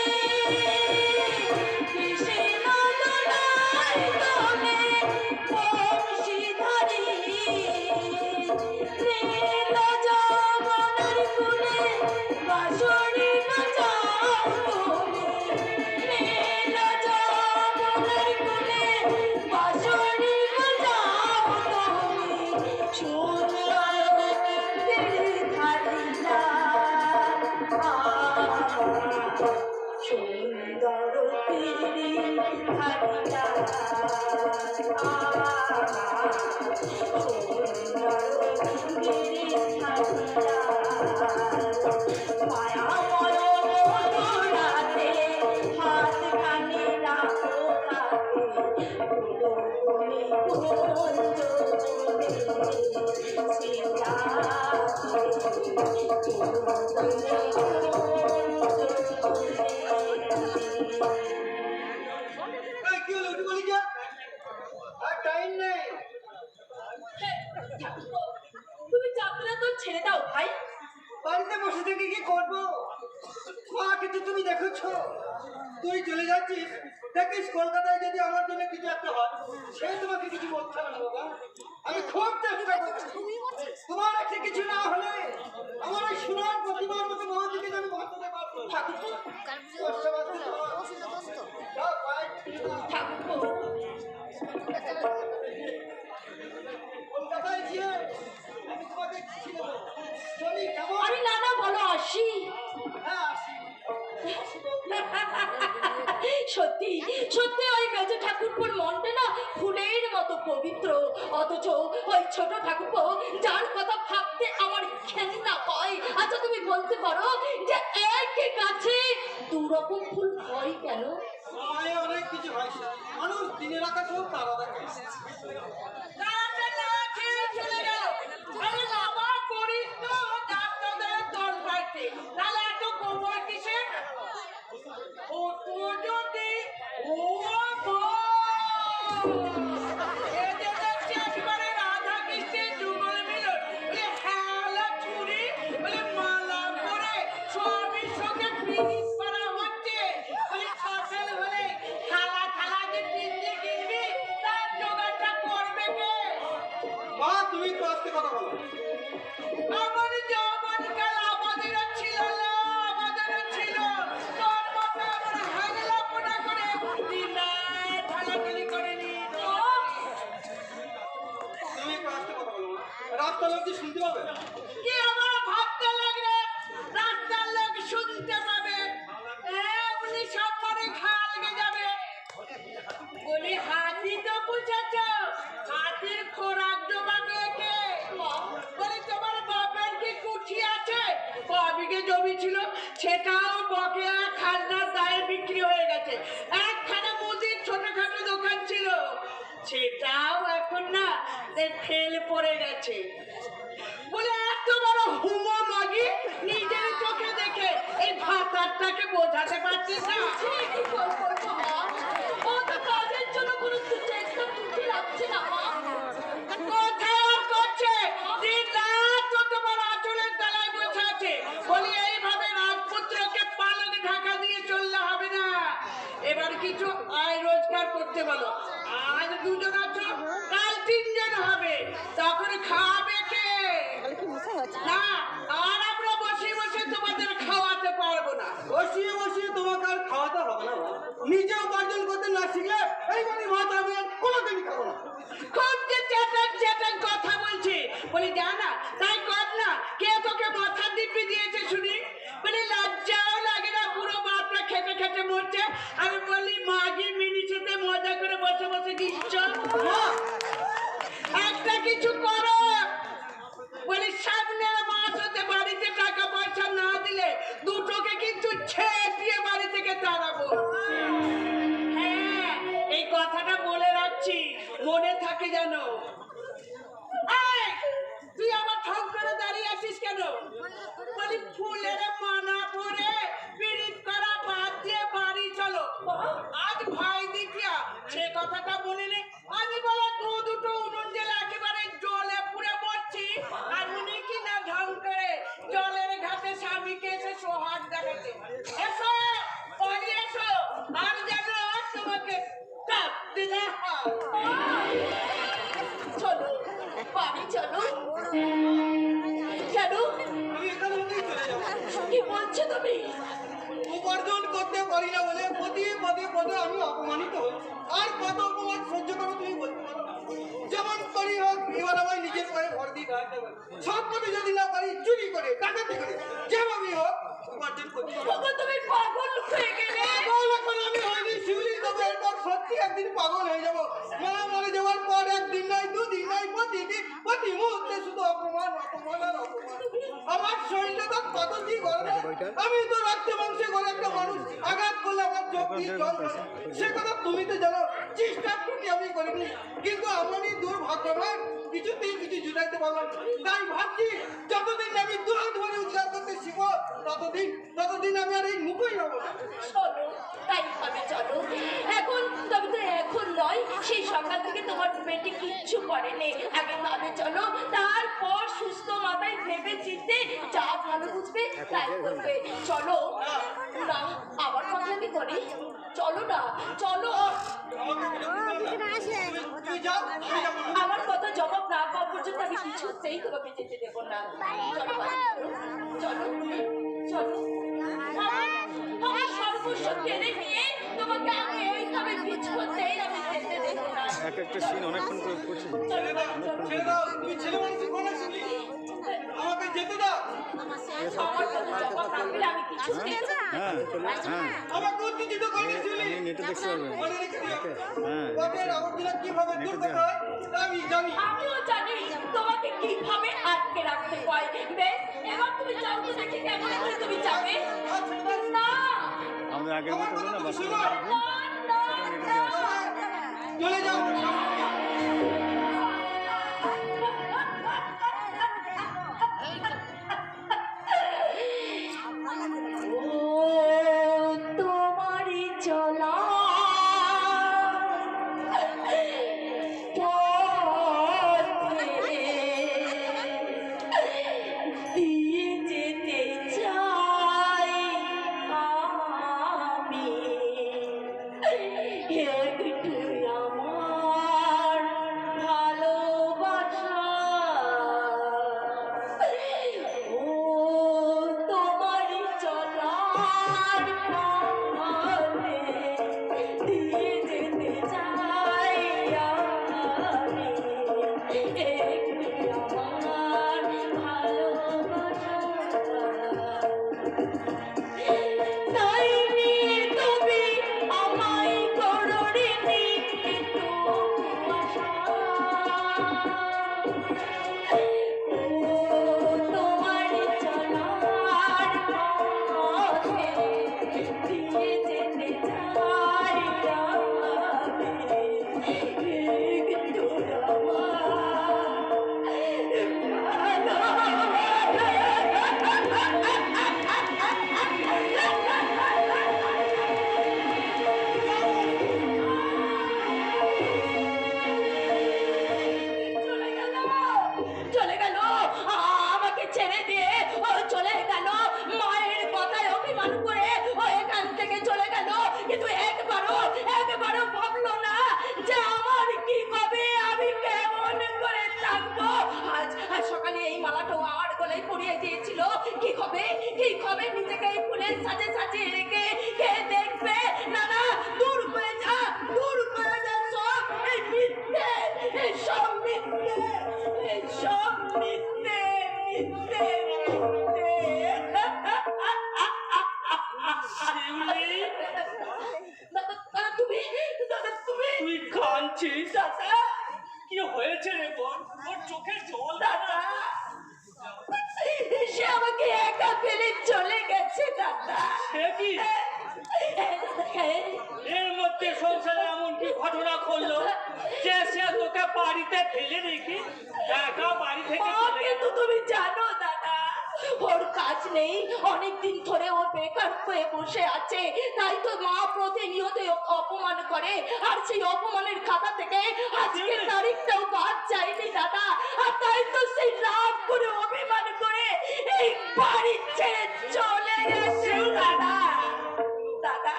কৃষ্ণ দোলায় দোলে কলসি ধরি। নীল যমুনার কূলে বাঁশরি বাজাও তুমি, নীল যমুনার কূলে বাঁশরি বাজাও তুমি, সুন্দর গিরিধারী ছেড়ে দাও ভাই। বাড়িতে বসে থেকে কি করবো? মা, কিন্তু তুমি দেখেছো তুই চলে যাচ্ছিস, দেখিস কলকাতায় যদি আমার জন্য কিছু একটা হয়, সে তোমাকে কিছু বলতে হবে না বাবা। আমি খুব চেষ্টা করছি, তোমার একটা কিছু না হলে আমার ওই সোনার প্রতিমার মতো মহাদিকে আমি বাঁচাতে পারবো। ঠাকুরপো, কষ্ট বাঁচতে তোমার। যাও, পায়ে টিপে দাও। ঠাকুরপো, কলকাতায় গিয়ে আমি তোমাকে চিঠি দেবো। চলি, কেমন? আরে না না, বলো আসি। হ্যাঁ, আসি। সত্যি সত্যি ওই মেজো ঠাকুরপুর মনটা না ফুলের মতো পবিত্র, অথচ ওই ছোট ঠাকুরপো যার কথা ভাবতে আমার ঘেন্না হয়। আচ্ছা তুমি বলতে পারো যে একই গাছে দু রকম ফুল হয় কেন? সময়ে অনেক কিছু হয়, মানুষ দিনের আকাশেও তারা দেখে। রাতে না খেয়ে চলে গেল। আরে বাবা, করিস তো ডাক্তারদের দল পাইতে, তাহলে এত গোবর কিসের? ও তো যদি ও মা! এ যে দেখছি একেবারে রাধা কৃষ্ণের যুগল মিলন। বলে হ্যালা চুরি, বলে মালা পরে স্বামীর সঙ্গে পিরিত করা হচ্ছে। বলে ফসল হলে থালা থালা যে পিন্দি কিনবি, তার জোগাড়টা করবে কে? মা, তুমি তো আজকে কথা বলো। আমার যৌবনকাল আমাদেরও ছিল না, আমাদেরও ছিল। তোর মতো আমার হাগলাপনা করে দিনায় ঢালাঢালি করেনি। তুমি একটু আস্তে কথা বলো মা। রাস্তার লোক যে শুনতে পাবে। কি আমার ভাবতে লাগলে রাস্তার লোক শুনতে পাবে? এমনি সব মানে ঘা লেগে যাবে। বলি হাতি তো বুঝেছ, হাতির খোরাক জমাবে কে? বলি তোমার বাপের কি কুঠি আছে? কবিকে জমি ছিল, সেটাও বকেয়া খাজনার দায়ে বিক্রি হয়ে গেছে। একখানা মুদির ছোটখাটো দোকান ছিল, সেটাও এখন না ফেল পড়ে গেছে। বলে এত বড় হুমো মাগি নিজের চোখে দেখে এই ভাতারটাকে বোঝাতে পারছিস না? সে কি করবো মা? ও তো কাজের জন্য কোনো চেষ্টা করতে রাখছে না মা। কোথায় আর করছে? দিন রাত তো তোমার আঁচলের তলায় বসে আছে। বলি এইভাবে রাজপুত্রকে পালক ঢাকা দিয়ে চললে হবে না। এবার কিছু আয় রোজগার করতে বলো। আজ দুজন আছো, কাল তিনজন হবে, তখন খাবে কে? না, আর আমরা বসে বসে তোমাদের খাওয়াতে পারবো না। বসিয়ে বসিয়ে তোমাকে আর খাওয়াতে হবে না মা। নিজে উপার্জন করতে না শিখলে এই বাড়ি ভাত আমি আর কোনোদিনই খাবো না। খুব যে চেটান চেটান কথা বলছে। বলি যা না, তাই কর না। কে তোকে মাথা দিব্যি দিয়েছে শুনি? বলি লজ্জাও লাগে না? পুরো মাথা খেতে খেতে মরছে, আর বলি মাগি মিনিচেতে মজা করে বসে বসে দিচ্ছ। মা, একটা কিছু করো। বলি সামনের মাস হতে বাড়িতে টাকা পয়সা না দিলে দুটোকে কিন্তু ছেটিয়ে বাড়ি থেকে তাড়াবো। হ্যাঁ, এই কথাটা বলে রাখছি, মনে থাকে যেন। এই, তুই আমার ঠক করে দাঁড়িয়ে আছিস কেন? বলি ফুলের মালা পরে পিরিত করা বাদ দিয়ে বাড়ি চলো। আজ ভাই দিকিয়া, সে কথাটা মনে নেই? আমি বলে দুটো উনুন জেলে একেবারে জলে পুড়ে মরছি, আর উনি কি না ঢং করে জলের ঘাটে স্বামীকে এসে সোহাগ দেখাতে। এসো, বাড়ি এসো, আর যেন তোমাকে কাঁদতে না হয়। চলো বাড়ি চলো। কেন? আমি এখান থেকেই চলে যাবো। কি বলছো তুমি? উপার্জন করতে পারি না বলে পদে পদে পদে আমি অপমানিত হচ্ছি। আর কত অপমান সহ্য করো তুমি বলতে পারো? যেমন করি হোক, এবার আমার নিজের পায়ে ভর দিয়ে দাঁড়াতে হবে। সব করে যদি না পারি, চুরি করে ডাকাতি করে যেভাবেই হোক উপার্জন করতে হবে। ওগো, তুমি পাগল হয়ে গেলে। পাগল এখন আমি হয়নি, শিউলি তবে এরপর সত্যি একদিন পাগল হয়ে যাবো। মা মরে যাওয়ার পর একদিন নাই, দুদিন নাই, প্রতিদিন প্রতি মুহূর্তে শুধু অপমান অপমান আর অপমান। আমার শরীরে তো কত কি গরম। আমি তো রক্তে মাংসে করে একটা মানুষ, আঘাত করলে আমার চোখ দিয়ে জল পড়ে। সে কথা তুমি তো জানো, চেষ্টা করতে আমি করিনি, কিন্তু আমারই দুর্ভাগ্য নয়, কিছুতেই কিছু জুটাইতে পারলাম না। তাই ভাবছি যতদিন আমি দুহাত ধরে উদ্ধার করতে শিখবো, ততদিন আমি আর এই মুখই হবো না। চলো, তাই হবে চলো। এখন তবে তো এখন নয়, সেই সকাল থেকে তোমার পেটে কিচ্ছু করেনি। আগে ভাবে চলো, তারপর সুস্থ মাথায় ভেবে ভালো বুঝবে তাই করবে। চলো না, আবার পাগলামি করে। চলো না, চলো। তুই যাও, আমার কথা জবাব না পাওয়া পর্যন্ত আমি কিছুতেই তোমাকে যেতে দেবো না। চলো চলো চলো। আমার সর্বস্ব কেড়ে নিয়ে তোমাকে আমি এইভাবে বিছুতেই আমি যেতে দেবো না। এক একটা সিন অনেকক্ষণ করে করছি। ছেড়ে দাও, তুই ছেলে মানুষের কথা শুনলি, আমাকে যেতে দাও। আমার কথা জবাব না পেলে আমি কিছুতেই হ্যাঁ হ্যাঁ, আমাকে উত্তেজিত করেছিলি, আপনি নেটে দেখতে পারবেন। মনে রেখে দিও। হ্যাঁ পথের আবর্জনা কিভাবে দূর করতে হয় তা আমি জানি। আমিও জানি তোমাকে কিভাবে আটকে রাখতে হয়। বেশ, এবার তুমি যাও তো দেখি কেমন করে তুমি যাবে। না আমাদের আগের মতো হলো না, বাস শুনো, না না না। চলে যাও। তোমারই চলা দিয়ে যেতে চাই আমি, একটু আমার ভালোবাসা। ও তোমারই চলার পথে দিয়ে যেতে চাই আমি, একটু আমার ভালোবাসা। তাই নিয়ে তুমি আমায় করো ঋণী একটু আশা। তোমার চলার পথে দিয়ে যেতে চাই আমি, একটু চলে গেল, আমাকে ছেড়ে দিয়ে ও চলে গেল। মায়ের কথায় অভিমান করে ও এখান থেকে চলে গেল, কিন্তু একবারও ভাবলো না যে আমার কি হবে, আমি কেমন করে থাকবো। আজ সকালে এই মালাটাও আমার গলায় পরিয়ে দিয়েছিল। কি হবে নিজেকে এই ফুলের সাজে সাজিয়ে রেখে কে দেখবে? না না, দূর করে যা সব এই মিথ্যে, এই সব মিথ্যে, এই সব মিথ্যে মিথ্যে মিথ্যে। শিউলি, দাদা তুমি তুই কাঁদছিস? দাদা কি হয়েছে রে বোন? ওর চোখে জল দাদা সে আমাকে একা ফেলে চলে গেছে দাদা। সে কি? এর মধ্যে সংসারে এমন কি ঘটনা ঘটলো যে সে তোকে বাড়িতে ফেলে রেখে একা বাড়ি থেকে চলে গেল? কিন্তু তুমি জানো দাদা, ওর কাজ নেই, অনেকদিন ধরে ও বেকার হয়ে বসে আছে। তাই তো মা প্রতিনিয়ত ওকে অপমান করে, আর সেই অপমানের খাতা থেকে আজকের তারিখটাও বাদ যায়নি দাদা। আর তাই তো সেই রাগ করে অভিমান করে এই বাড়ি ছেড়ে চলে গেছে দাদা। দাদা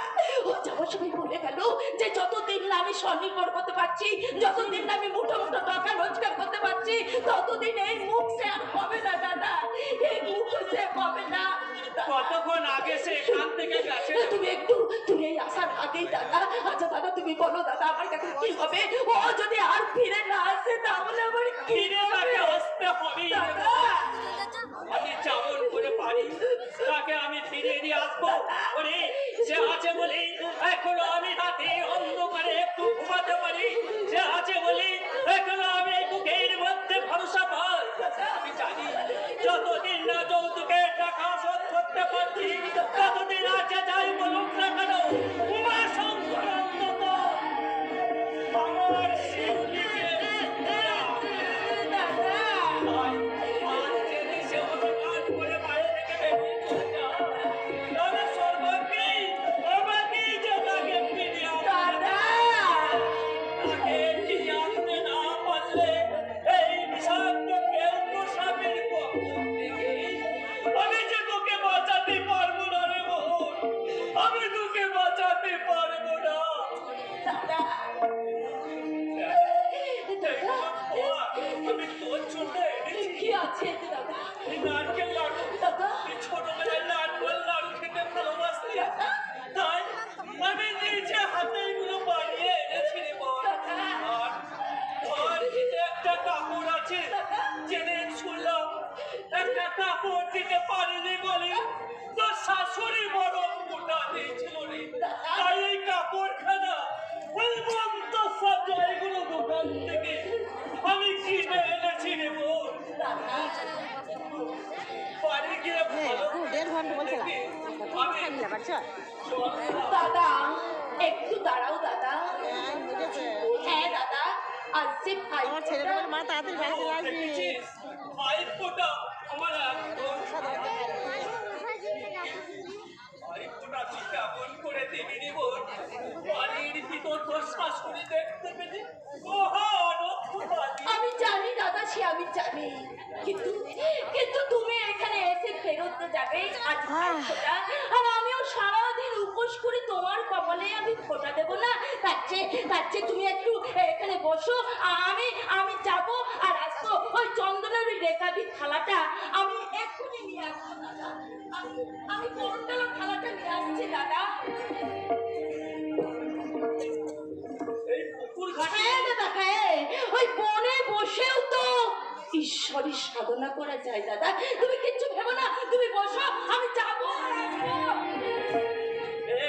ও যাওয়ার সময় বলে গেল যে যতদিন না আমি স্বনির্ভর করতে পারছি, যতদিন না আমি মুঠো মুঠো টাকা রোজগার করতে পারছি, ততদিন এই মুখ সে আর হবে না দাদা, এই মুখ সে হবে না। কতক্ষণ আগে সে এখান থেকে গেছে? তুমি এই আসার আগেই দাদা। আচ্ছা দাদা তুমি বলো দাদা, আমার কাছে কি হবে? ও যদি আর ফিরে না আসে তাহলে আমার কি ফিরে তাকে আসতে হবে দাদা? আমি যেমন করে পারি তাকে আমি ফিরিয়ে নিয়ে আসবো। ওরে সে আছে বলি এখনো আমি রাতে অন্ধকারে একটু ঘুমাতে পারি, সে আছে বলি এখনো আমি এই বুকের মধ্যে ভরসা পাই। আমি জানি যতদিন না যৌতুকের টাকা শোধ করতে পারছি ততদিন আছে যাই বলুক না কেন উমা শঙ্কর অন্তত আমার শিউলিকে দাদা নারকেল লাড়ু তুই ছোটবেলায় নারকেল লাড়ু খেতে ভালোবাসলি তাই আমি নিজে হাতে এগুলো বানিয়ে এনেছি রে বল আর ঘর ভিতরে একটা কাপড় আছে জেনে শুনলাম একটা কাপড় দিতে পারিনি বলে তোর শাশুড়ি বড় মোটা দিয়েছিল রে তাই এই কাপড়খানা ওই মন্ত সব জয়গুলো দোকান থেকে আমি কিনে এনেছি রে বোন বাড়ি গিয়ে ভালো আমি দাদা একটু দাঁড়াও দাদা হ্যাঁ দাদা আসছে ভাই মা তাড়াতাড়ি বাড়ি চলে আসবি দেখেছিস ভাইফোঁটা আমার একদম ভাইফোঁটা তুই কেমন করে দিবি রে বোন বাড়ির ভিতর তোর শাশুড়ি দেখতে পেলি আমি জানি দাদা সে আমি জানি কিন্তু কিন্তু তুমি এখানে এসে ফেরত যাবে আজ ফোঁটা আর আমিও সারাদিন উপোস করে তোমার কপালে আমি ফোঁটা দেবো না তার চেয়ে তুমি একটু এখানে বসো আমি যাবো আর আসবো ওই চন্দনের রেখাবি থালাটা আমি এক্ষুনি নিয়ে আসবো দাদা আমি করুণার থালাটা নিয়ে আসছি দাদা এই পুকুর ঘাটে হ্যাঁ দাদা হ্যাঁ ওই বনে বসেও তো ঈশ্বরের সাধনা করা যায় দাদা তুমি কিচ্ছু ভেবো না তুমি বসো আমি যাবো আর আসবো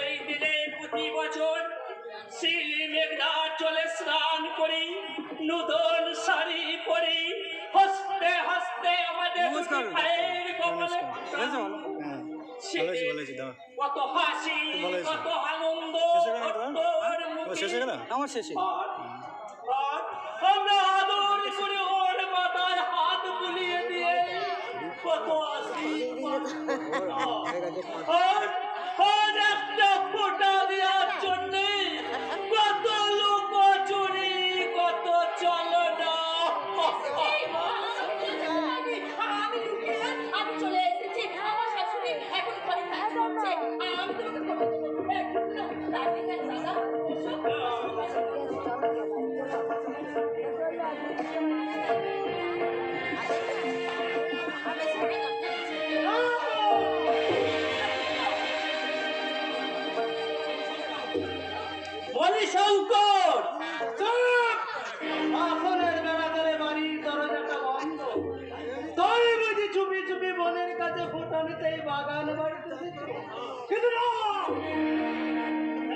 এই দিনে প্রতি বছর শিলি মেঘনা চলে স্নান করি নূতন শাড়ি পরি হসতে হসতে আমাদের নমস্কার। ভাইয়ের কপালে হয়েছে ভালো? হ্যাঁ ভালো হয়েছে দাও কত হাসি ভালো হয়েছে। কত আনন্দ শেষ হয়ে গেল তোমার? ওর ও মুখে। শেষ হয়ে গেল আমার শেষে আর আমরা আদর করে ওর মাথায় হাত বুলিয়ে দিয়ে কত আশীর্বাদ আর আর একটা ফোঁটা দেওয়ার জন্যে কত লোক চুরি কত চলনা আমি চলে এসেছি আমার শাশুড়ি এখন ঘরে কাজ করছে আমি তোমাকে খবর দেবো একটু দাঁড়িয়ে দাদা বলি শঙ্কর আসনের বেড়া করে বাড়ির দরজাটা বন্ধ তাই বুঝি চুপি চুপি বোনের কাছে ফোঁটা নিতে এই বাগান বাড়িতে এসেছি। কিন্তু না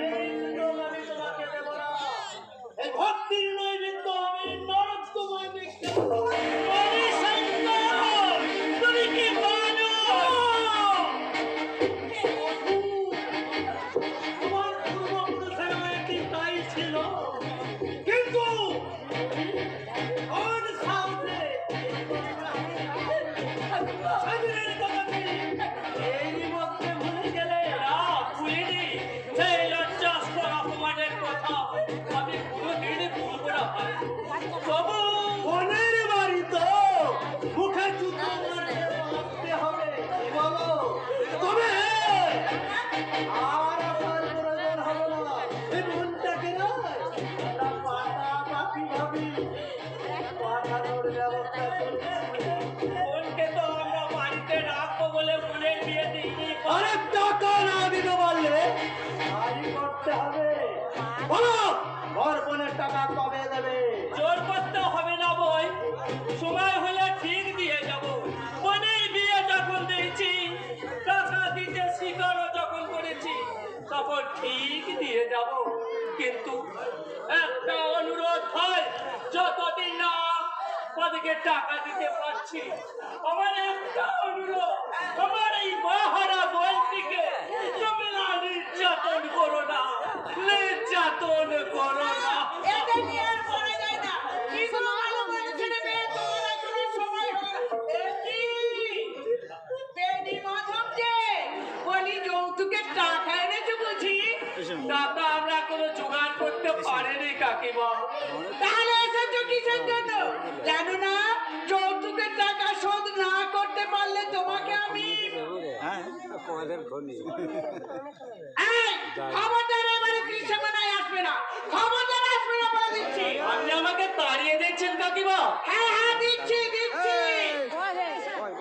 এই সুযোগ আমি তোমাকে দেব না এই ভক্তির নৈবেদ্য আমি নরকময় দেখতে বলি শঙ্কর তুমি কি মানো তোমার পূর্বপুরুষের একটি তাই ছিল কিন্তু ওর সাথে স্বাধীনের কথাটি এই মধ্যে ভুলে গেলে না ভুলিনি সেই লজ্জাস্কর অপমানের কথা আমি কোনোদিন ভুলব না ভাই তবু বোনের বাড়ি তো মুখে জুতো মারতে মারতে হবে বলো তবে আর আসার প্রয়োজন হবে না এই বোনটাকে না আমরা পাকাপাকি ভাবি পাঠানোর ব্যবস্থা করেছি বোনকে তো আমরা বাড়িতে রাখবো বলে বোনের বিয়ে দিইনি আরে টাকা না দিতে পারলে আই করতে হবে বলো ঘর বোনের টাকা কবে দেবে জোর করতে হবে না বই সময় হলে ঠিক দিয়ে যাব বোনের বিয়ে যখন দিয়েছি টাকা দিতে স্বীকারও যখন করেছি তখন ঠিক দিয়ে যাব কিন্তু একটা অনুরোধ হয় যতদিন না তাদেরকে টাকা দিতে পারছি আমার একটা অনুরোধ আমার এই মহারা বলটিকে তুমি না নির্যাতন করো না নির্যাতন করো না এদের নিয়ে আর পড়া যায় না কিন্তু ভালো মানুষের মেয়ে তোমার এখনো সময় হয় বেডি মাধব যে বলি যৌতুকের টাকা এনেছো বুঝি টাকা আমরা কোনো জোগাড় করতে পারিনি কাকিমা তাহলে এসেছো কিসের জন্য জানো না যৌতুকের টাকা শোধ না করতে পারলে তোমাকে আমি হ্যাঁ তোমাদের খনি এই খবরদার এবারে ত্রিসীমানায় আসবে না খবরদার আসবে না বলে দিচ্ছি আপনি আমাকে তাড়িয়ে দিচ্ছেন কাকিমা হ্যাঁ হ্যাঁ দিচ্ছি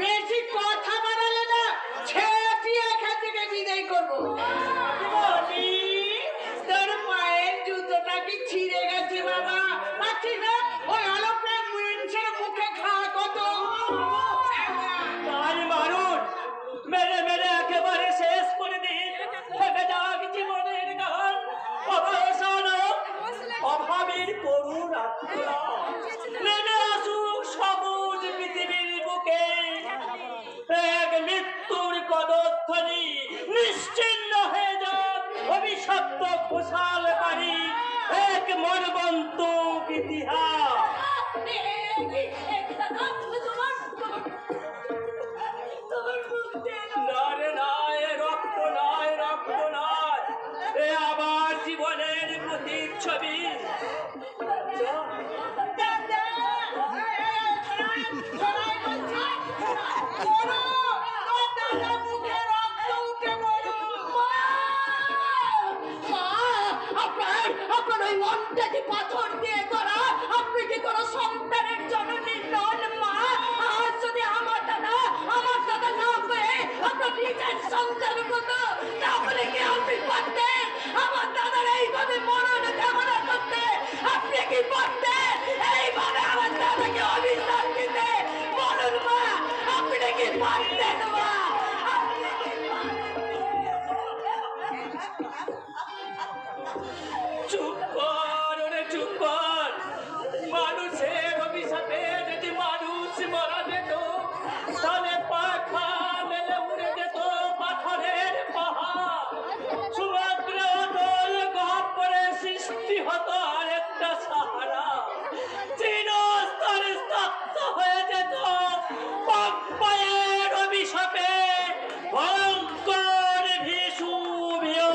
বেশি বলি, তোর পায়ের জুতোটা কি ছিঁড়ে গেছে বাবা? পাচ্ছি না, ওই আলোপে মুন্সের মুখে খা কত। তাই মারুন, মেরে মেরে একেবারে শেষ করে দিন। থেমে যাক জীবনের গান, অবসানক অভাবের করুণ আত্মনাদ। নেমে আসুক সবুজ পৃথিবীর বুকে এক মৃত্যুর কদধ্বনি, নিশ্চিহ্ন হয়ে যাক অভিশপ্ত ঘোষাল বাড়ি, এক মর্মন্তুক ইতিহাস। না রে নয়, রক্ত নয়, রক্ত নয়, এ আমার জীবনের প্রতিচ্ছবি। আপনার ওই মনটাকে পাথর দিয়ে করা, আপনি কি কোনো সন্তানের জননী নন মা? আজ যদি আমার দাদা না হয়ে আপনার নিজের সন্তান হতো, তাহলে কি আপনি পারতেন আমার দাদার এইভাবে মরণ কামনা করতে? আপনি কি পারতেন এইভাবে আমার দাদাকে অভিশাপ দিতে? বলুন মা, আপনি কি পারতেন মা? চুপ কর ওরে, চুপ কর। মানুষের অভিশাপে যদি মানুষ মারা যেত, তাহলে পাখা মেলে উড়ে যেত পাথরের পাহাড়। সমুদ্র অতল গহ্বরে সৃষ্টি হতো আরেকটা সাহারা। চিরস্তর স্তব্ধ হয়ে যেত পায়ের অভিশাপে ভয়ঙ্কর ভিসুভিয়া।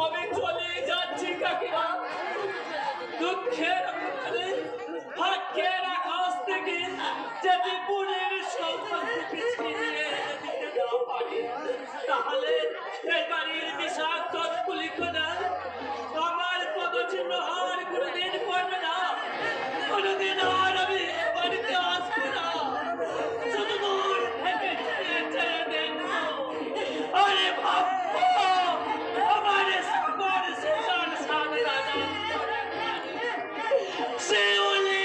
আমি চলে যাচ্ছি কাকিমা। দুঃখের আকারে ভাগ্যের আকাশ থেকে যে বিপুলের সম্পত্তি ছিনিয়ে দিতে না পারি, তাহলে এই বাড়ির বিষাক্ত কুলিকোনা আমার পদচিহ্ন আর কোনোদিন পড়বে না। কোনোদিন আর আমি এ বাড়িতে আসবো না। শুধু দূর থেকে চেয়ে দেখবো। আরে ভাববো আমার সুতার সামনে শিউলি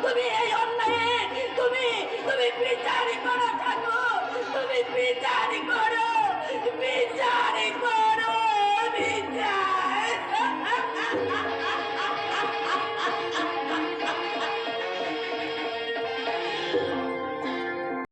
তুমি এই অন্যায় তুমি বিচার করো ঠাকুর। বিচার করো